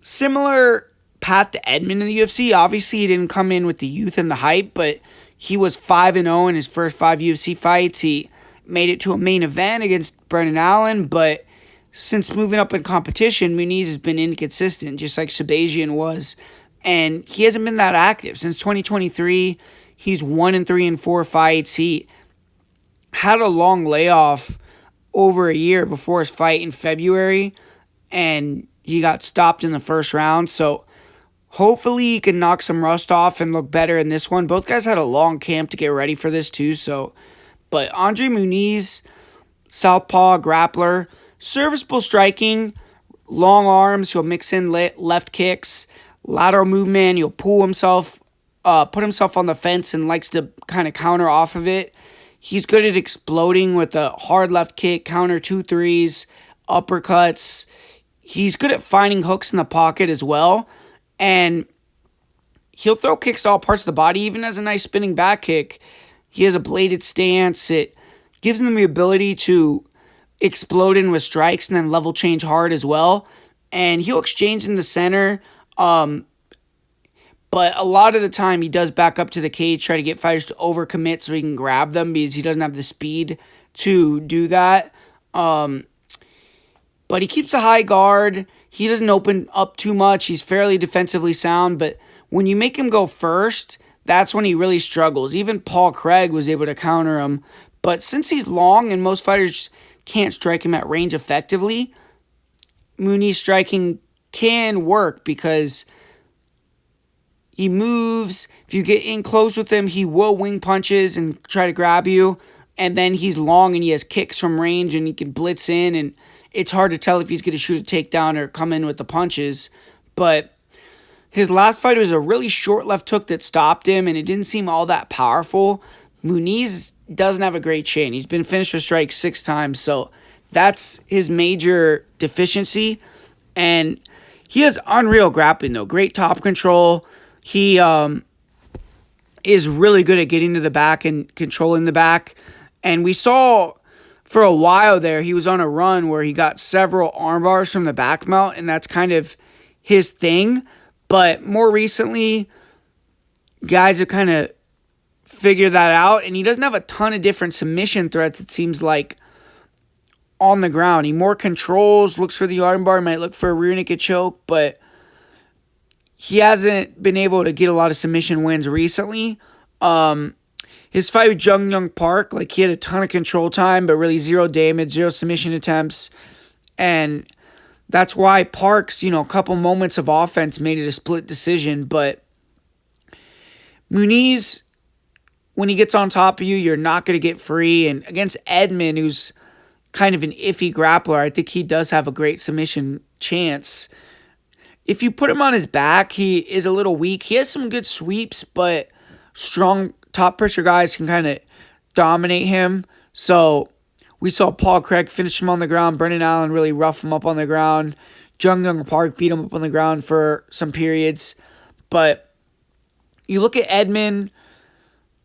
similar path to Edmen in the UFC. Obviously, he didn't come in with the youth and the hype, but he was 5-0 in his first 5 UFC fights. He made it to a main event against Brendan Allen, but since moving up in competition, Muniz has been inconsistent, just like Shahbazyan was, and he hasn't been that active. Since 2023, he's 1-3 in 4 fights. He had a long layoff over a year before his fight in February, and he got stopped in the first round, so hopefully he can knock some rust off and look better in this one. Both guys had a long camp to get ready for this too. But André Muniz, southpaw, grappler, serviceable striking, long arms. He'll mix in left kicks, lateral movement. He'll put himself on the fence and likes to kind of counter off of it. He's good at exploding with a hard left kick, counter 2-3s, uppercuts. He's good at finding hooks in the pocket as well. And he'll throw kicks to all parts of the body, even as a nice spinning back kick. He has a bladed stance. It gives him the ability to explode in with strikes and then level change hard as well. And he'll exchange in the center. But a lot of the time he does back up to the cage, try to get fighters to overcommit so he can grab them because he doesn't have the speed to do that. But he keeps a high guard. He doesn't open up too much. He's fairly defensively sound, but when you make him go first, that's when he really struggles. Even Paul Craig was able to counter him, but since he's long and most fighters can't strike him at range effectively, Muniz striking can work because he moves. If you get in close with him, he will wing punches and try to grab you, and then he's long and he has kicks from range and he can blitz in, and it's hard to tell if he's going to shoot a takedown or come in with the punches. But his last fight was a really short left hook that stopped him, and it didn't seem all that powerful. Muniz doesn't have a great chin. He's been finished with strikes 6 times, so that's his major deficiency. And he has unreal grappling, though. Great top control. He is really good at getting to the back and controlling the back. And we saw for a while there, he was on a run where he got several arm bars from the back mount, and that's kind of his thing. But more recently, guys have kind of figured that out, and he doesn't have a ton of different submission threats, it seems like, on the ground. He more controls, looks for the armbar, might look for a rear naked choke, but he hasn't been able to get a lot of submission wins recently. His fight with Jung Young Park, like, he had a ton of control time, but really zero damage, zero submission attempts, and that's why Park's, a couple moments of offense made it a split decision. But Muniz, when he gets on top of you, you're not going to get free. And against Edmen, who's kind of an iffy grappler, I think he does have a great submission chance. If you put him on his back, he is a little weak. He has some good sweeps, but strong top pressure guys can kind of dominate him. So we saw Paul Craig finish him on the ground. Brendan Allen really rough him up on the ground. Jung Young Park beat him up on the ground for some periods. But you look at Edmen,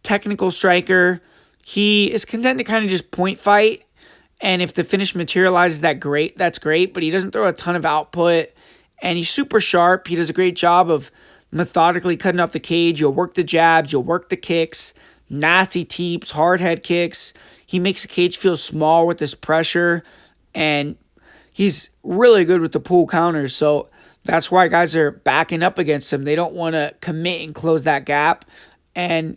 technical striker. He is content to kind of just point fight. And if the finish materializes, that's great. But he doesn't throw a ton of output. And he's super sharp. He does a great job of methodically cutting off the cage. You'll work the jabs. You'll work the kicks. Nasty teeps, hard head kicks. He makes the cage feel small with this pressure, and he's really good with the pull counters, so that's why guys are backing up against him. They don't want to commit and close that gap, and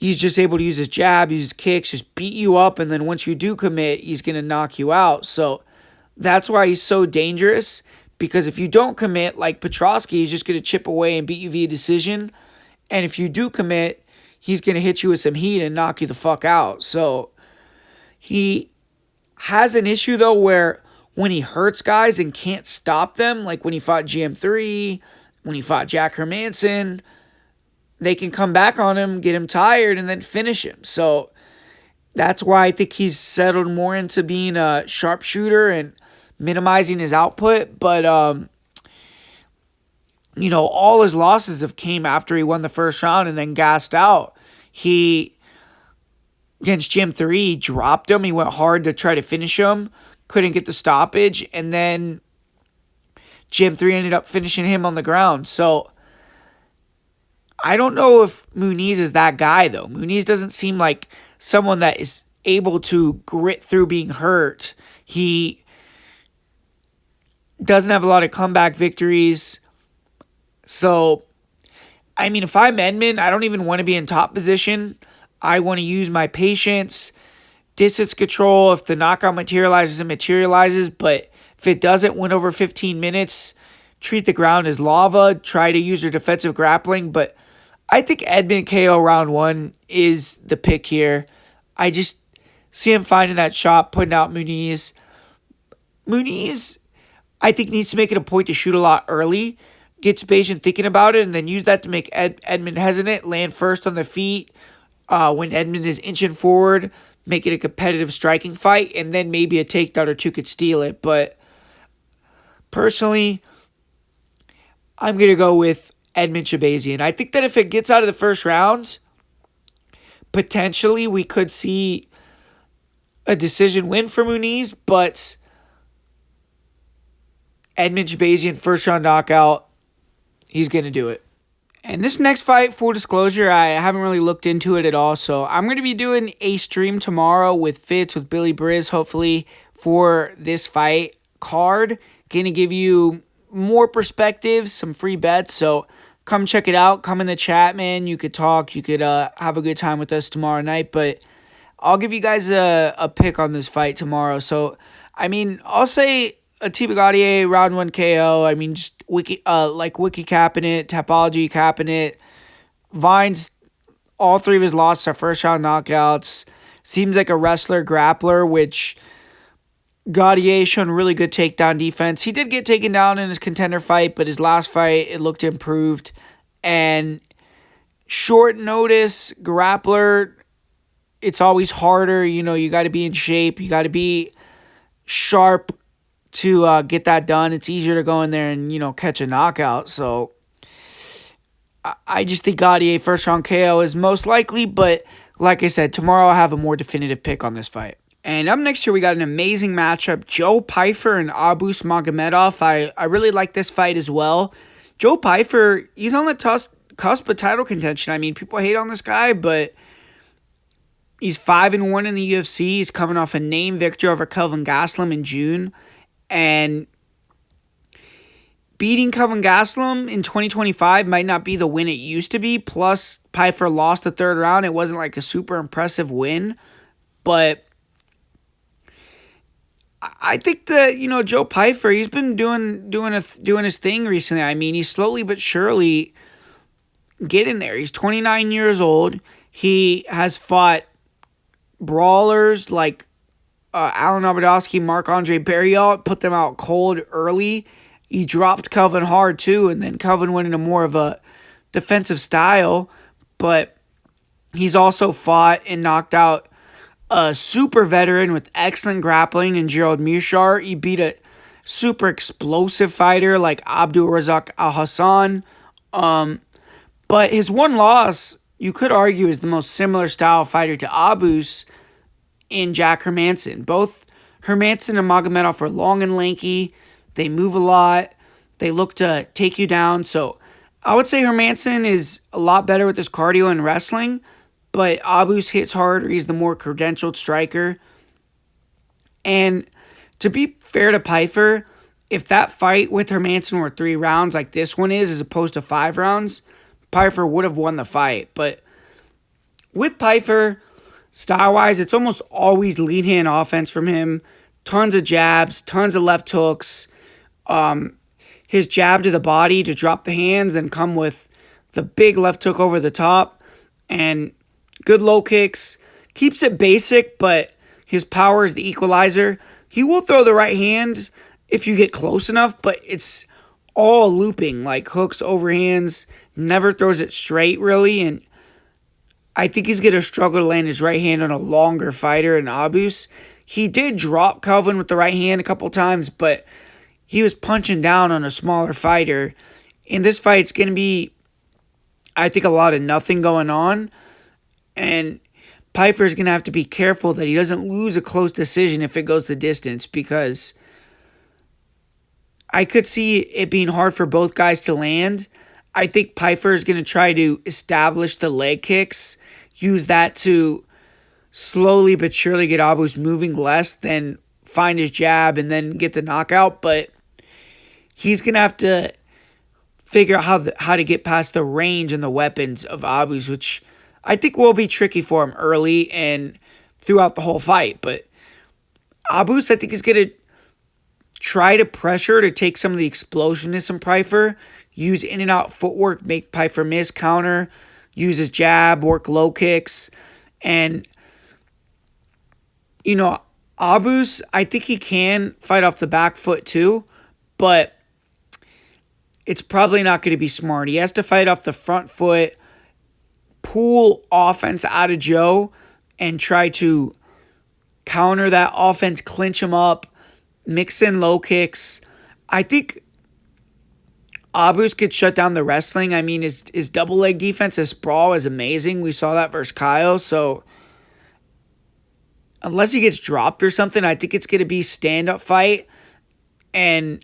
he's just able to use his jab, use his kicks, just beat you up, and then once you do commit, he's going to knock you out. So that's why he's so dangerous, because if you don't commit, like Prochazka, he's just going to chip away and beat you via decision, and if you do commit, he's going to hit you with some heat and knock you the fuck out. So he has an issue, though, where when he hurts guys and can't stop them, like when he fought GM3, when he fought Jack Hermanson, they can come back on him, get him tired, and then finish him. So that's why I think he's settled more into being a sharpshooter and minimizing his output. But, all his losses have came after he won the first round and then gassed out. He, against GM3, dropped him. He went hard to try to finish him. Couldn't get the stoppage. And then GM3 ended up finishing him on the ground. So I don't know if Muniz is that guy, though. Muniz doesn't seem like someone that is able to grit through being hurt. He doesn't have a lot of comeback victories. So, I mean, if I'm Edmen, I don't even want to be in top position. I want to use my patience, distance control. If the knockout materializes, it materializes. But if it doesn't, win over 15 minutes, treat the ground as lava. Try to use your defensive grappling. But I think Edmen KO round 1 is the pick here. I just see him finding that shot, putting out Muniz. Muniz, I think, needs to make it a point to shoot a lot early. Gets patient thinking about it, and then use that to make Edmen hesitant. Land first on the feet when Edmen is inching forward. Make it a competitive striking fight, and then maybe a takedown or two could steal it. But personally, I'm going to go with Edmen Shahbazyan. I think that if it gets out of the first round, potentially we could see a decision win for Muniz, but Edmen Shahbazyan, first round knockout, he's going to do it. And this next fight, full disclosure, I haven't really looked into it at all. So I'm going to be doing a stream tomorrow with Fitz, with Billy Briz, hopefully, for this fight card. Going to give you more perspectives, some free bets. So come check it out. Come in the chat, man. You could talk. You could have a good time with us tomorrow night. But I'll give you guys a pick on this fight tomorrow. So, I mean, I'll say Ateba Gautier, round 1 KO. I mean, just Wiki capping it, Tapology capping it. Vines, all 3 of his losses are first round knockouts. Seems like a wrestler, grappler, which Gautier shown really good takedown defense. He did get taken down in his contender fight, but his last fight, it looked improved. And short notice, grappler, it's always harder. You got to be in shape. You got to be sharp to get that done. It's easier to go in there and, catch a knockout. So I just think Gautier first round KO is most likely, but like I said, tomorrow I'll have a more definitive pick on this fight. And up next here, we got an amazing matchup. Joe Pyfer and Abus Magomedov. I really like this fight as well. Joe Pyfer, he's on the cusp of title contention. I mean, people hate on this guy, but he's 5-1 in the UFC. He's coming off a name victory over Kelvin Gastelum in June. And beating Kelvin Gastelum in 2025 might not be the win it used to be. Plus, Pyfer lost the third round. It wasn't like a super impressive win. But I think that, Joe Pyfer, he's been doing his thing recently. I mean, he's slowly but surely getting there. He's 29 years old. He has fought brawlers like Alan Abadovsky, Marc-Andre Barriault, put them out cold early. He dropped Kelvin hard too, and then Kelvin went into more of a defensive style. But he's also fought and knocked out a super veteran with excellent grappling in Gerald Mearshart. He beat a super explosive fighter like Abdul Razak Al Hassan. But his one loss, you could argue, is the most similar style fighter to Abus in Jack Hermansson. Both Hermansson and Magomedov are long and lanky. They move a lot. They look to take you down. So I would say Hermansson is a lot better with his cardio and wrestling, but Abus hits harder. He's the more credentialed striker. And to be fair to Pyfer, if that fight with Hermansson were 3 rounds like this one is, as opposed to 5 rounds, Pyfer would have won the fight. But with Pyfer, style-wise, it's almost always lead-hand offense from him. Tons of jabs, tons of left hooks. His jab to the body to drop the hands and come with the big left hook over the top. And good low kicks. Keeps it basic, but his power is the equalizer. He will throw the right hand if you get close enough, but it's all looping, like hooks, overhands. Never throws it straight, really. And I think he's going to struggle to land his right hand on a longer fighter in Abus. He did drop Kelvin with the right hand a couple times, but he was punching down on a smaller fighter. In this fight, it's going to be, I think, a lot of nothing going on. And Pyfer's going to have to be careful that he doesn't lose a close decision if it goes the distance, because I could see it being hard for both guys to land. I think Pyfer is going to try to establish the leg kicks, use that to slowly but surely get Abus moving less, then find his jab and then get the knockout. But he's going to have to figure out how to get past the range and the weapons of Abus, which I think will be tricky for him early and throughout the whole fight. But Abus, I think, is going to try to pressure to take some of the explosiveness from Pyfer, use in and out footwork, make Pyfer miss, counter, use his jab, work low kicks. And, Abus, I think he can fight off the back foot too, but it's probably not going to be smart. He has to fight off the front foot, pull offense out of Joe, and try to counter that offense, clinch him up, mix in low kicks. I think Abus could shut down the wrestling. I mean, his double leg defense, his sprawl is amazing. We saw that versus Kyle. So unless he gets dropped or something, I think it's going to be stand-up fight. And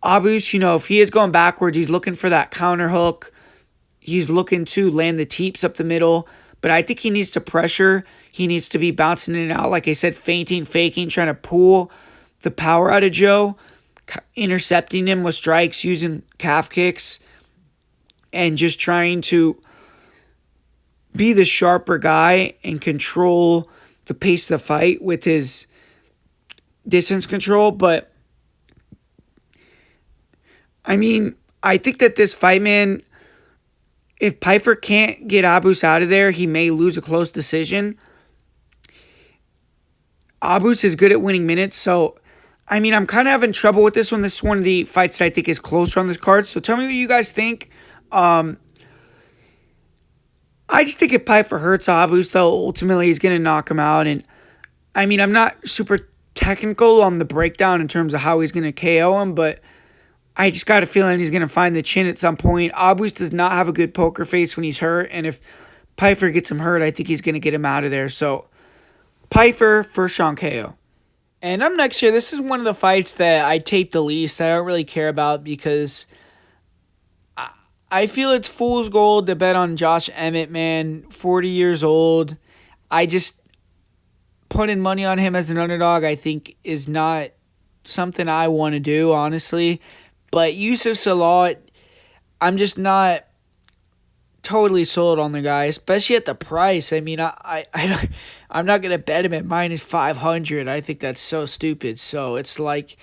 Abus, if he is going backwards, he's looking for that counter hook. He's looking to land the teeps up the middle. But I think he needs to pressure. He needs to be bouncing in and out. Like I said, feinting, faking, trying to pull the power out of Joe, intercepting him with strikes, using calf kicks, and just trying to be the sharper guy and control the pace of the fight with his distance control. But I mean, I think that this fight, man, if Pyfer can't get Abus out of there, he may lose a close decision. Abus is good at winning minutes, so I mean, I'm kind of having trouble with this one. This is one of the fights that I think is closer on this card. So tell me what you guys think. I just think if Pyfer hurts Abus, though, ultimately he's going to knock him out. And I mean, I'm not super technical on the breakdown in terms of how he's going to KO him, but I just got a feeling he's going to find the chin at some point. Abus does not have a good poker face when he's hurt, and if Pyfer gets him hurt, I think he's going to get him out of there. So, Pyfer for Sean KO. And up next here, this is one of the fights that I tape the least, that I don't really care about, because I feel it's fool's gold to bet on Josh Emmett, man. 40 years old. I just putting money on him as an underdog, I think, is not something I want to do, honestly. But Youssef Zalal, I'm just not totally sold on the guy, especially at the price. I mean, I'm not going to bet him at minus 500. I think that's so stupid. So it's like,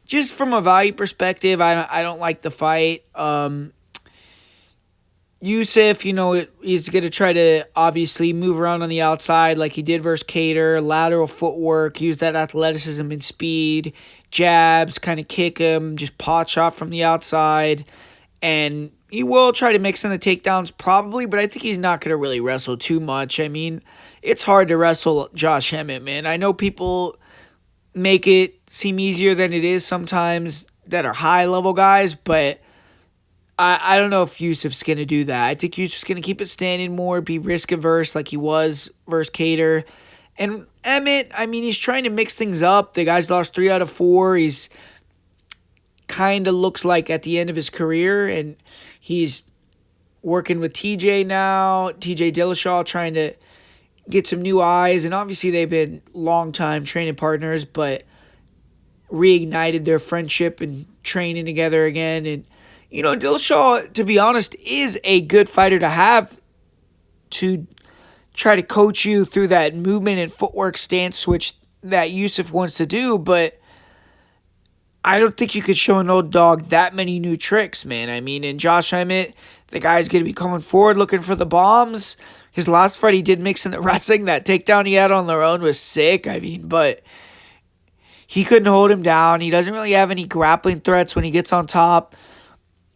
just from a value perspective, I don't like the fight. Youssef, he's going to try to obviously move around on the outside like he did versus Cater, lateral footwork, use that athleticism and speed, jabs, kind of kick him, just pot shot from the outside. And he will try to mix in the takedowns probably, but I think he's not going to really wrestle too much. I mean, it's hard to wrestle Josh Emmett, man. I know people make it seem easier than it is sometimes that are high-level guys, but I don't know if Youssef's going to do that. I think Youssef's going to keep it standing more, be risk-averse like he was versus Cater. And Emmett, I mean, he's trying to mix things up. The guy's lost 3 out of 4. He's kind of looks like at the end of his career, and he's working with TJ now, TJ Dillashaw, trying to get some new eyes. And obviously they've been long-time training partners, but reignited their friendship and training together again. And Dillashaw, to be honest, is a good fighter to have to try to coach you through that movement and footwork stance switch that Youssef wants to do, but I don't think you could show an old dog that many new tricks, man. I mean, in Josh Emmett, the guy's going to be coming forward looking for the bombs. His last fight, he did mix in the wrestling. That takedown he had on their own was sick. I mean, but he couldn't hold him down. He doesn't really have any grappling threats when he gets on top.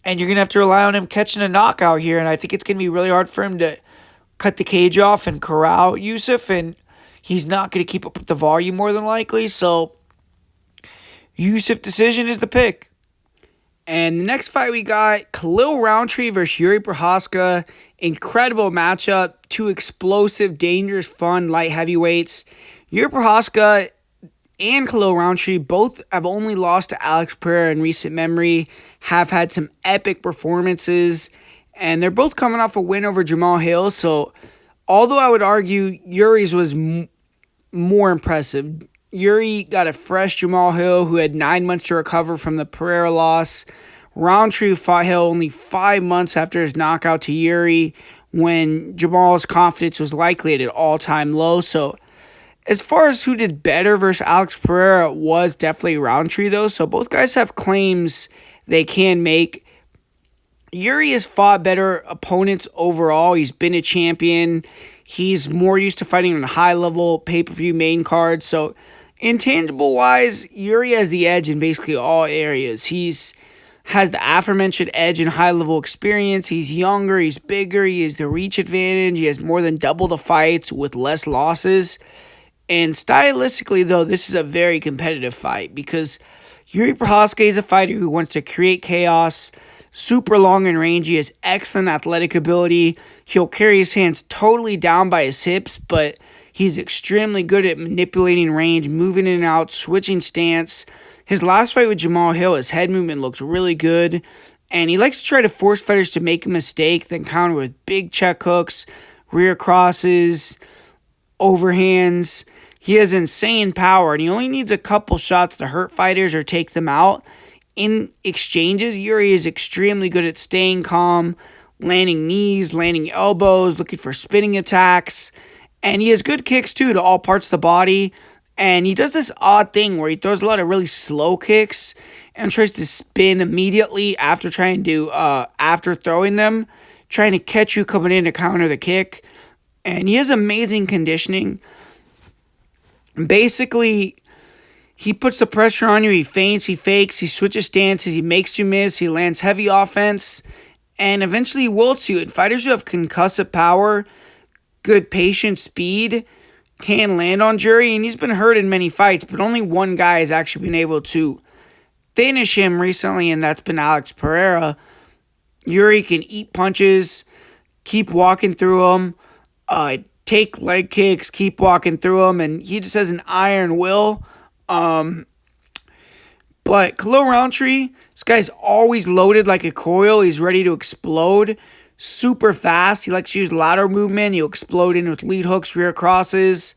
And you're going to have to rely on him catching a knockout here. And I think it's going to be really hard for him to cut the cage off and corral Youssef. And he's not going to keep up with the volume more than likely. So Youssef decision is the pick. And the next fight we got, Khalil Rountree versus Jiri Prochazka. Incredible matchup. 2 explosive, dangerous, fun light heavyweights. Jiri Prochazka and Khalil Rountree both have only lost to Alex Pereira in recent memory, have had some epic performances, and they're both coming off a win over Jamal Hill. So although I would argue Jiri's was more impressive, Jiri got a fresh Jamal Hill who had 9 months to recover from the Pereira loss. Rountree fought Hill only 5 months after his knockout to Jiri, when Jamal's confidence was likely at an all-time low. So as far as who did better versus Alex Pereira, was definitely Rountree, though. So both guys have claims they can make. Jiri has fought better opponents overall. He's been a champion. He's more used to fighting on a high-level pay-per-view main card. So intangible-wise, Jiri has the edge in basically all areas. He's has the aforementioned edge in high-level experience. He's younger. He's bigger. He has the reach advantage. He has more than double the fights with less losses. And stylistically, though, this is a very competitive fight because Jiri Prochazka is a fighter who wants to create chaos, super long and rangy, has excellent athletic ability. He'll carry his hands totally down by his hips, but he's extremely good at manipulating range, moving in and out, switching stance. His last fight with Jamal Hill, his head movement looks really good, and he likes to try to force fighters to make a mistake, then counter with big check hooks, rear crosses, overhands. He has insane power, and he only needs a couple shots to hurt fighters or take them out. In exchanges, Jiri is extremely good at staying calm, landing knees, landing elbows, looking for spinning attacks, and he has good kicks, too, to all parts of the body. And he does this odd thing where he throws a lot of really slow kicks and tries to spin immediately after after throwing them, trying to catch you coming in to counter the kick. And he has amazing conditioning. Basically, he puts the pressure on you, he feints, he fakes, he switches stances, he makes you miss, he lands heavy offense, and eventually he wilts you. And fighters who have concussive power, good patience, speed, can land on Jiri, and he's been hurt in many fights, but only one guy has actually been able to finish him recently, and that's been Alex Pereira. Jiri can eat punches, keep walking through them, take leg kicks, keep walking through them, and he just has an iron will. But Khalil Rountree, this guy's always loaded like a coil. He's ready to explode. Super fast. He likes to use lateral movement. He'll explode in with lead hooks, rear crosses.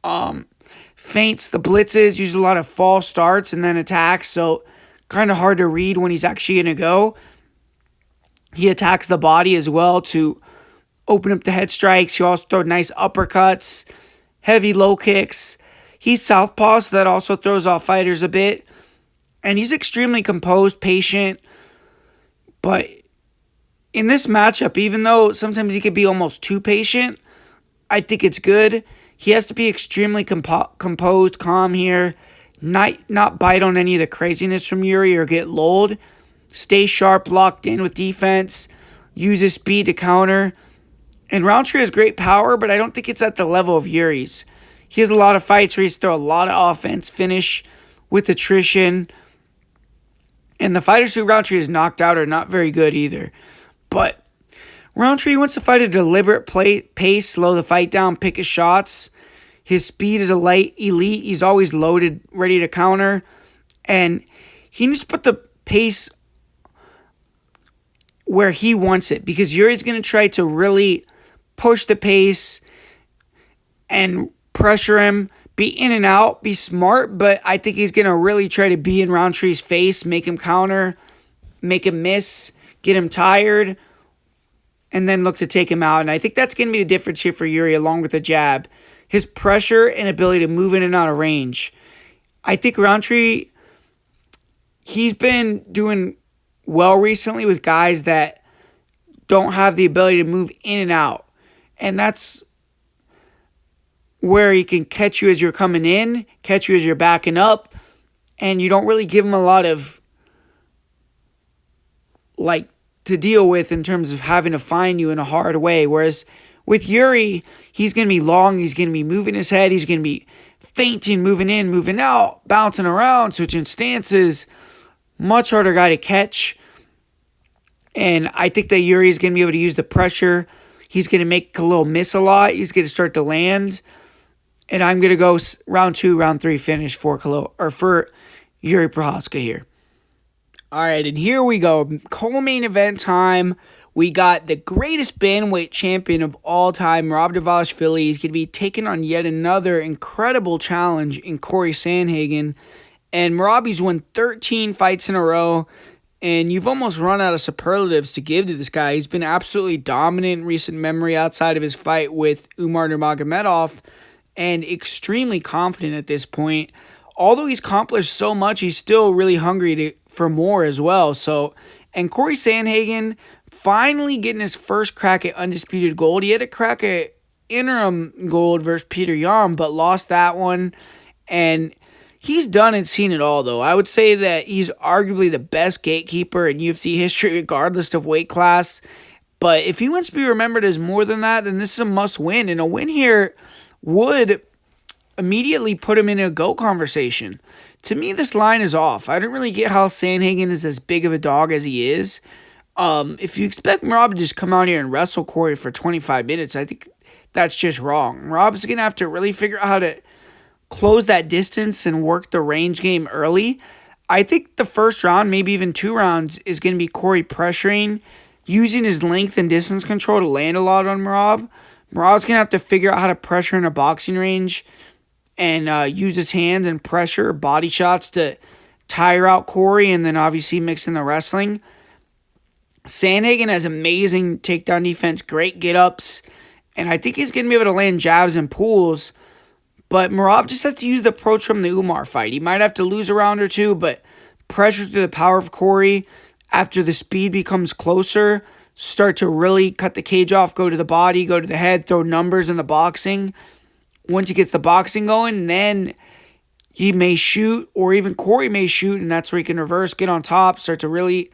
Feints, the blitzes, uses a lot of false starts and then attacks. So kind of hard to read when he's actually going to go. He attacks the body as well to open up the head strikes. He also throws nice uppercuts, heavy low kicks. He's southpaw, so that also throws off fighters a bit. And he's extremely composed, patient. But in this matchup, even though sometimes he could be almost too patient, I think it's good. He has to be extremely composed, calm here. Not bite on any of the craziness from Jiri or get lulled. Stay sharp, locked in with defense. Use his speed to counter. And Rountree has great power, but I don't think it's at the level of Jiri's. He has a lot of fights where he's throw a lot of offense, finish with attrition. And the fighters who Rountree has knocked out are not very good either. But Rountree wants to fight at a deliberate pace, slow the fight down, pick his shots. His speed is elite. He's always loaded, ready to counter. And he needs to put the pace where he wants it. Because Jiri's going to try to really push the pace and pressure him. Be in and out, be smart, but I think he's going to really try to be in Rountree's face, make him counter, make him miss, get him tired, and then look to take him out. And I think that's going to be the difference here for Jiri, along with the jab. His pressure and ability to move in and out of range. I think Rountree, he's been doing well recently with guys that don't have the ability to move in and out. And that's where he can catch you as you're coming in, catch you as you're backing up, and you don't really give him a lot of to deal with in terms of having to find you in a hard way. Whereas with Jiri, he's going to be long, he's going to be moving his head, he's going to be feinting, moving in, moving out, bouncing around, switching stances. Much harder guy to catch. And I think that Jiri is going to be able to use the pressure. He's going to make Khalil miss a lot. He's going to start to land. And I'm going to go round 2, round 3 finish for Khalil, or for Jiri Prochazka here. All right, and here we go. Co-main event time. We got the greatest bantamweight champion of all time, Merab Dvalishvili. He's going to be taking on yet another incredible challenge in Cory Sandhagen. And Merab's won 13 fights in a row. And you've almost run out of superlatives to give to this guy. He's been absolutely dominant in recent memory outside of his fight with Umar Magomedov. And extremely confident at this point. Although he's accomplished so much, he's still really hungry for more as well. And Cory Sandhagen finally getting his first crack at undisputed gold. He had a crack at interim gold versus Peter Yan, but lost that one. And he's done and seen it all, though. I would say that he's arguably the best gatekeeper in UFC history, regardless of weight class. But if he wants to be remembered as more than that, then this is a must-win. And a win here would immediately put him in a GOAT conversation. To me, this line is off. I don't really get how Sandhagen is as big of a dog as he is. If you expect Merab to just come out here and wrestle Cory for 25 minutes, I think that's just wrong. Merab's going to have to really figure out how to close that distance and work the range game early. I think the first round, maybe even 2 rounds, is going to be Cory pressuring, using his length and distance control to land a lot on Merab. Merab's going to have to figure out how to pressure in a boxing range and use his hands and pressure, body shots to tire out Cory, and then obviously mix in the wrestling. Sandhagen has amazing takedown defense, great get-ups, and I think he's going to be able to land jabs and pulls, but Merab just has to use the approach from the Umar fight. He might have to lose a round or 2, but pressure through the power of Cory after the speed becomes closer, start to really cut the cage off, go to the body, go to the head, throw numbers in the boxing. Once he gets the boxing going, then he may shoot, or even Cory may shoot, and that's where he can reverse, get on top, start to really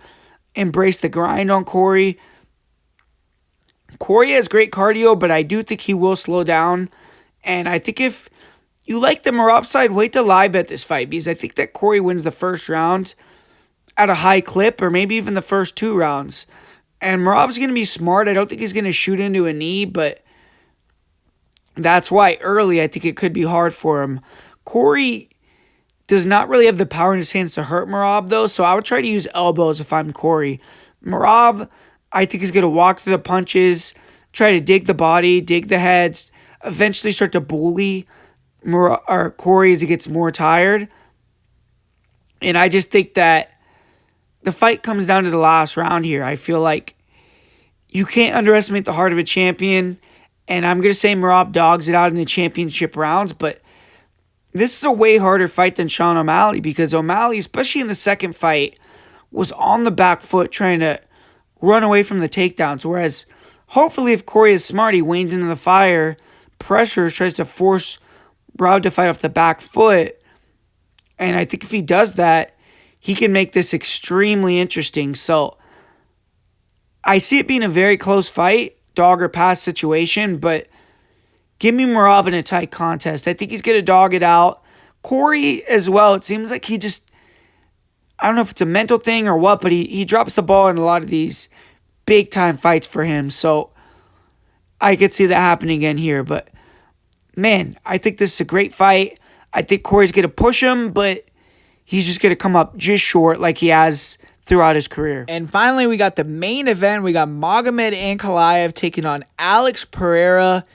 embrace the grind on Cory. Cory has great cardio, but I do think he will slow down. And I think if you like the Merab side, wait to live bet this fight, because I think that Cory wins the first round. at a high clip, or maybe even the first 2 rounds. And Merab's going to be smart. I don't think he's going to shoot into a knee, but that's why early I think it could be hard for him. Cory does not really have the power in his hands to hurt Merab, though, so I would try to use elbows if I'm Cory. Merab, I think, is going to walk through the punches, try to dig the body, dig the heads, eventually start to bully Cory as he gets more tired. And I just think that the fight comes down to the last round here. I feel like you can't underestimate the heart of a champion, and I'm going to say Merab dogs it out in the championship rounds, but this is a way harder fight than Sean O'Malley, because O'Malley, especially in the second fight, was on the back foot trying to run away from the takedowns, whereas hopefully if Cory is smart, he wanes into the fire, pressures, tries to force Merab to fight off the back foot, and I think if he does that, he can make this extremely interesting. So I see it being a very close fight, dog or pass situation, but give me Merab in a tight contest. I think he's going to dog it out. Cory as well, it seems like he just, I don't know if it's a mental thing or what, but he drops the ball in a lot of these big-time fights for him. So I could see that happening again here. But, man, I think this is a great fight. I think Cory's going to push him, but he's just going to come up just short like he has throughout his career. And finally, we got the main event. We got Magomed Ankalaev taking on Alex Pereira.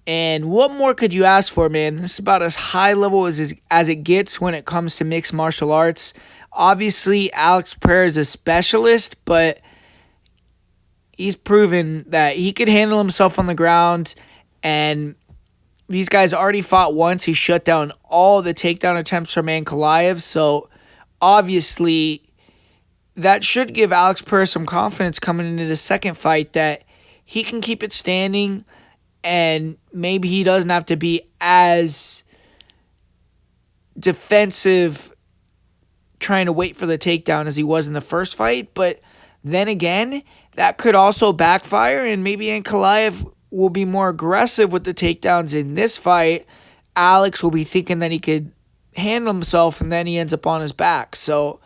And what more could you ask for, man? This is about as high level as it gets when it comes to mixed martial arts. Obviously, Alex Pereira is a specialist, but he's proven that he could handle himself on the ground. And these guys already fought once. He shut down all the takedown attempts from Ankalaev. So, obviously, that should give Alex Pereira some confidence coming into the second fight that he can keep it standing. And maybe he doesn't have to be as defensive trying to wait for the takedown as he was in the first fight. But then again, that could also backfire, and maybe Ankalaev will be more aggressive with the takedowns in this fight. Alex will be thinking that he could handle himself, and then he ends up on his back. So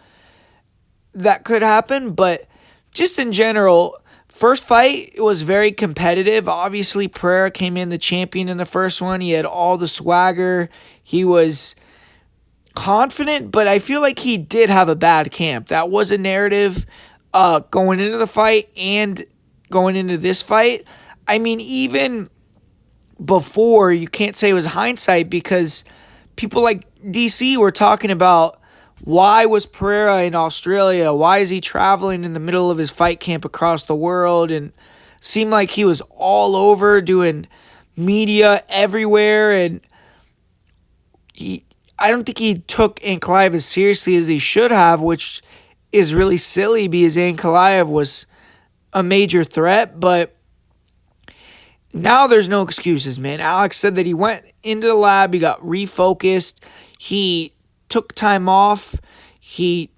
that could happen, but just in general, first fight, it was very competitive. Obviously, Pereira came in the champion in the first one. He had all the swagger. He was confident, but I feel like he did have a bad camp. That was a narrative going into the fight and going into this fight. I mean, even before, you can't say it was hindsight, because people like DC were talking about, why was Pereira in Australia? Why is he traveling in the middle of his fight camp across the world? And seemed like he was all over doing media everywhere. And I don't think he took Ankalaev as seriously as he should have, which is really silly because Ankalaev was a major threat. But now there's no excuses, man. Alex said that he went into the lab, he got refocused, he took time off, he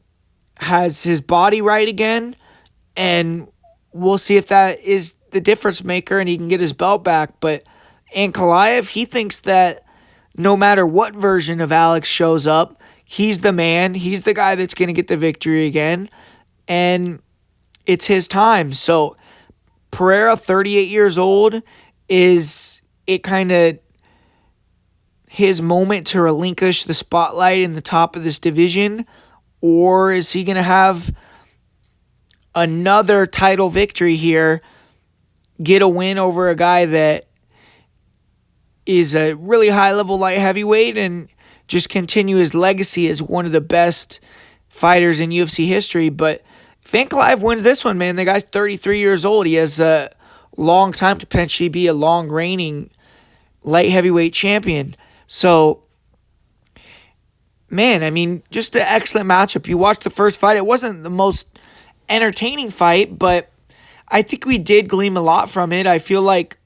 has his body right again, and we'll see if that is the difference maker and he can get his belt back. But Ankalaev, he thinks that no matter what version of Alex shows up, he's the man, he's the guy that's going to get the victory again, and it's his time. So Pereira, 38 years old, is it kind of his moment to relinquish the spotlight in the top of this division? Or is he going to have another title victory here, get a win over a guy that is a really high-level light heavyweight, and just continue his legacy as one of the best fighters in UFC history? But if Ankalaev wins this one, man, the guy's 33 years old. He has a long time to potentially be a long reigning light heavyweight champion. So, man, I mean, just an excellent matchup. You watched the first fight. It wasn't the most entertaining fight, but I think we did glean a lot from it. I feel like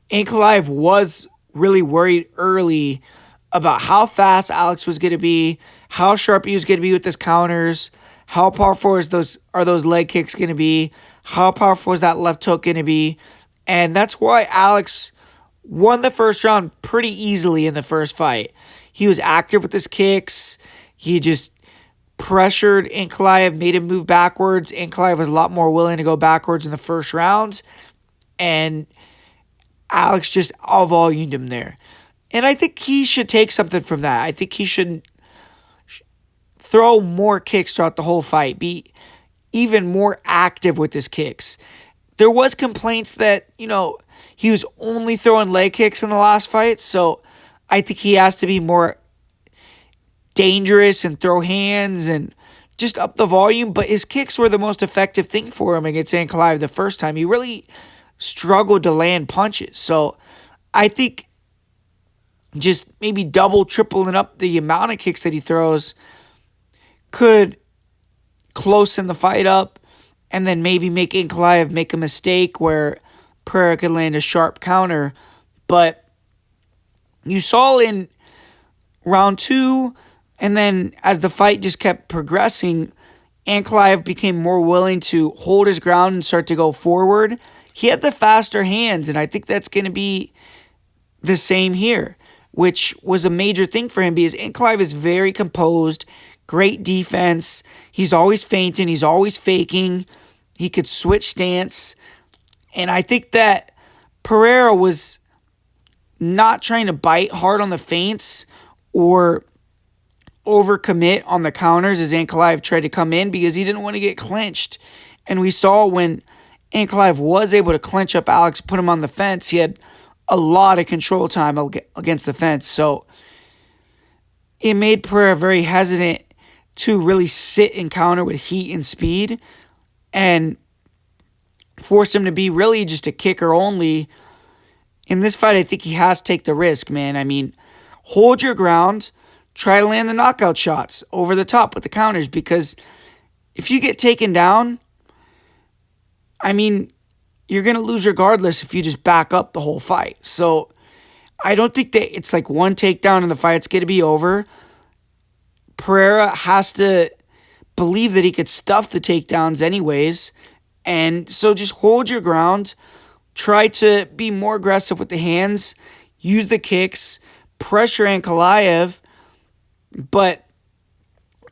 Ankalaev was really worried early about how fast Alex was going to be, how sharp he was going to be with his counters, how powerful are those leg kicks going to be, how powerful is that left hook going to be. And that's why Alex won the first round pretty easily in the first fight. He was active with his kicks. He just pressured Ankalaev, made him move backwards. Ankalaev was a lot more willing to go backwards in the first rounds, and Alex just out-volumed him there. And I think he should take something from that. I think he should throw more kicks throughout the whole fight, be even more active with his kicks. There was complaints that, he was only throwing leg kicks in the last fight, so I think he has to be more dangerous and throw hands and just up the volume. But his kicks were the most effective thing for him against Ankalaev the first time. He really struggled to land punches. So I think just maybe double, tripling up the amount of kicks that he throws could closen the fight up, and then maybe make Ankalaev make a mistake where Pereira could land a sharp counter. But you saw in round 2, and then as the fight just kept progressing, Ankalaev became more willing to hold his ground and start to go forward. He had the faster hands, and I think that's going to be the same here, which was a major thing for him because Ankalaev is very composed, great defense. He's always feinting. He's always faking. He could switch stance. And I think that Pereira was not trying to bite hard on the feints or overcommit on the counters as Ankalaev tried to come in because he didn't want to get clinched. And we saw when Ankalaev was able to clinch up Alex, put him on the fence, he had a lot of control time against the fence. So it made Pereira very hesitant to really sit and counter with heat and speed, and forced him to be really just a kicker only. In this fight, I think he has to take the risk, man. I mean, hold your ground, try to land the knockout shots over the top with the counters, because if you get taken down, I mean, you're going to lose regardless if you just back up the whole fight. So I don't think that it's like one takedown and the fight's going to be over. Pereira has to believe that he could stuff the takedowns anyways. And so just hold your ground. Try to be more aggressive with the hands. Use the kicks. Pressure Ankalaev. But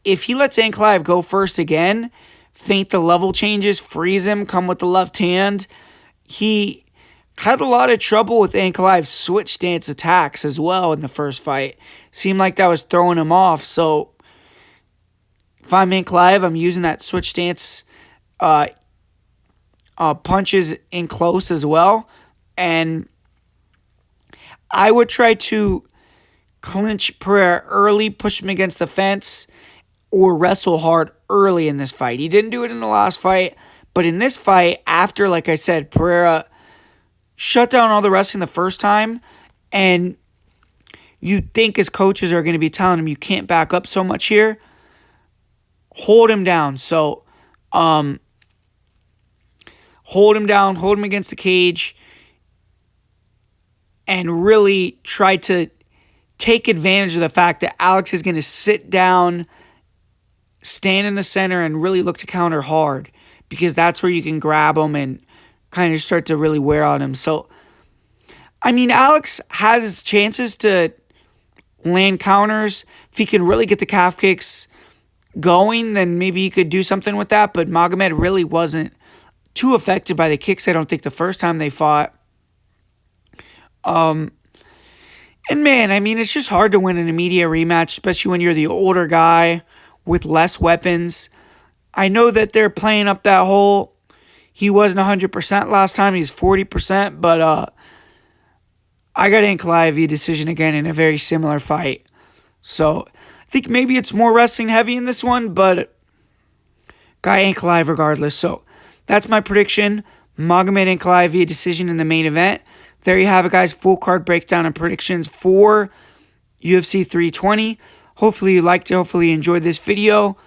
if he lets Ankalaev go first again, feint the level changes, freeze him, come with the left hand, he had a lot of trouble with Ankalaev's switch stance attacks as well in the first fight. Seemed like that was throwing him off. So if I'm Ankalaev, I'm using that switch stance punches in close as well. And I would try to clinch Pereira early, push him against the fence, or wrestle hard early in this fight. He didn't do it in the last fight, but in this fight, after, like I said, Pereira shut down all the wrestling the first time, and you think his coaches are going to be telling him you can't back up so much here, hold him down. So, hold him down, hold him against the cage, and really try to take advantage of the fact that Alex is going to sit down, stand in the center, and really look to counter hard, because that's where you can grab him and kind of start to really wear on him. So, I mean, Alex has his chances to land counters. If he can really get the calf kicks going, then maybe he could do something with that. But Magomed really wasn't too affected by the kicks, I don't think, the first time they fought. And man, I mean, it's just hard to win an immediate rematch, especially when you're the older guy with less weapons. I know that they're playing up that whole, he wasn't 100% last time, he's 40%, but I got Ankalaev via decision again in a very similar fight. So I think maybe it's more wrestling heavy in this one, but got Ankalaev regardless. So that's my prediction. Magomed Ankalaev via decision in the main event. There you have it, guys. Full card breakdown and predictions for UFC 320. Hopefully you liked it. Hopefully you enjoyed this video.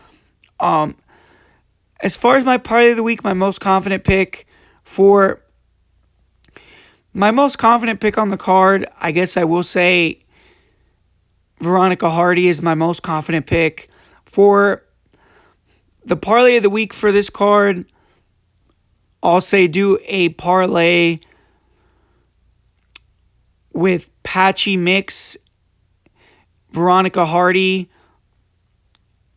As far as my parlay of the week, my most confident pick on the card, I guess I will say Veronica Hardy is my most confident pick. For the parlay of the week for this card, I'll say do a parlay with Patchy Mix, Veronica Hardy,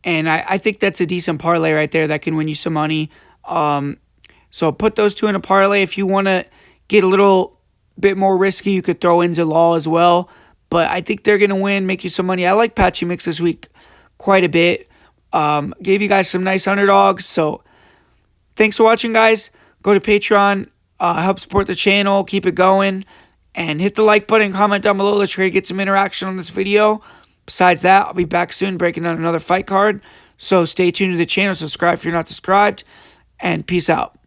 And I think that's a decent parlay right there that can win you some money. So put those two in a parlay. If you want to get a little bit more risky, you could throw in Zalal as well. But I think they're going to win, make you some money. I like Patchy Mix this week quite a bit. Gave you guys some nice underdogs. So thanks for watching, guys. Go to Patreon. Help support the channel. Keep it going. And hit the like button. Comment down below. Let's try to get some interaction on this video. Besides that, I'll be back soon breaking down another fight card. So stay tuned to the channel. Subscribe if you're not subscribed. And peace out.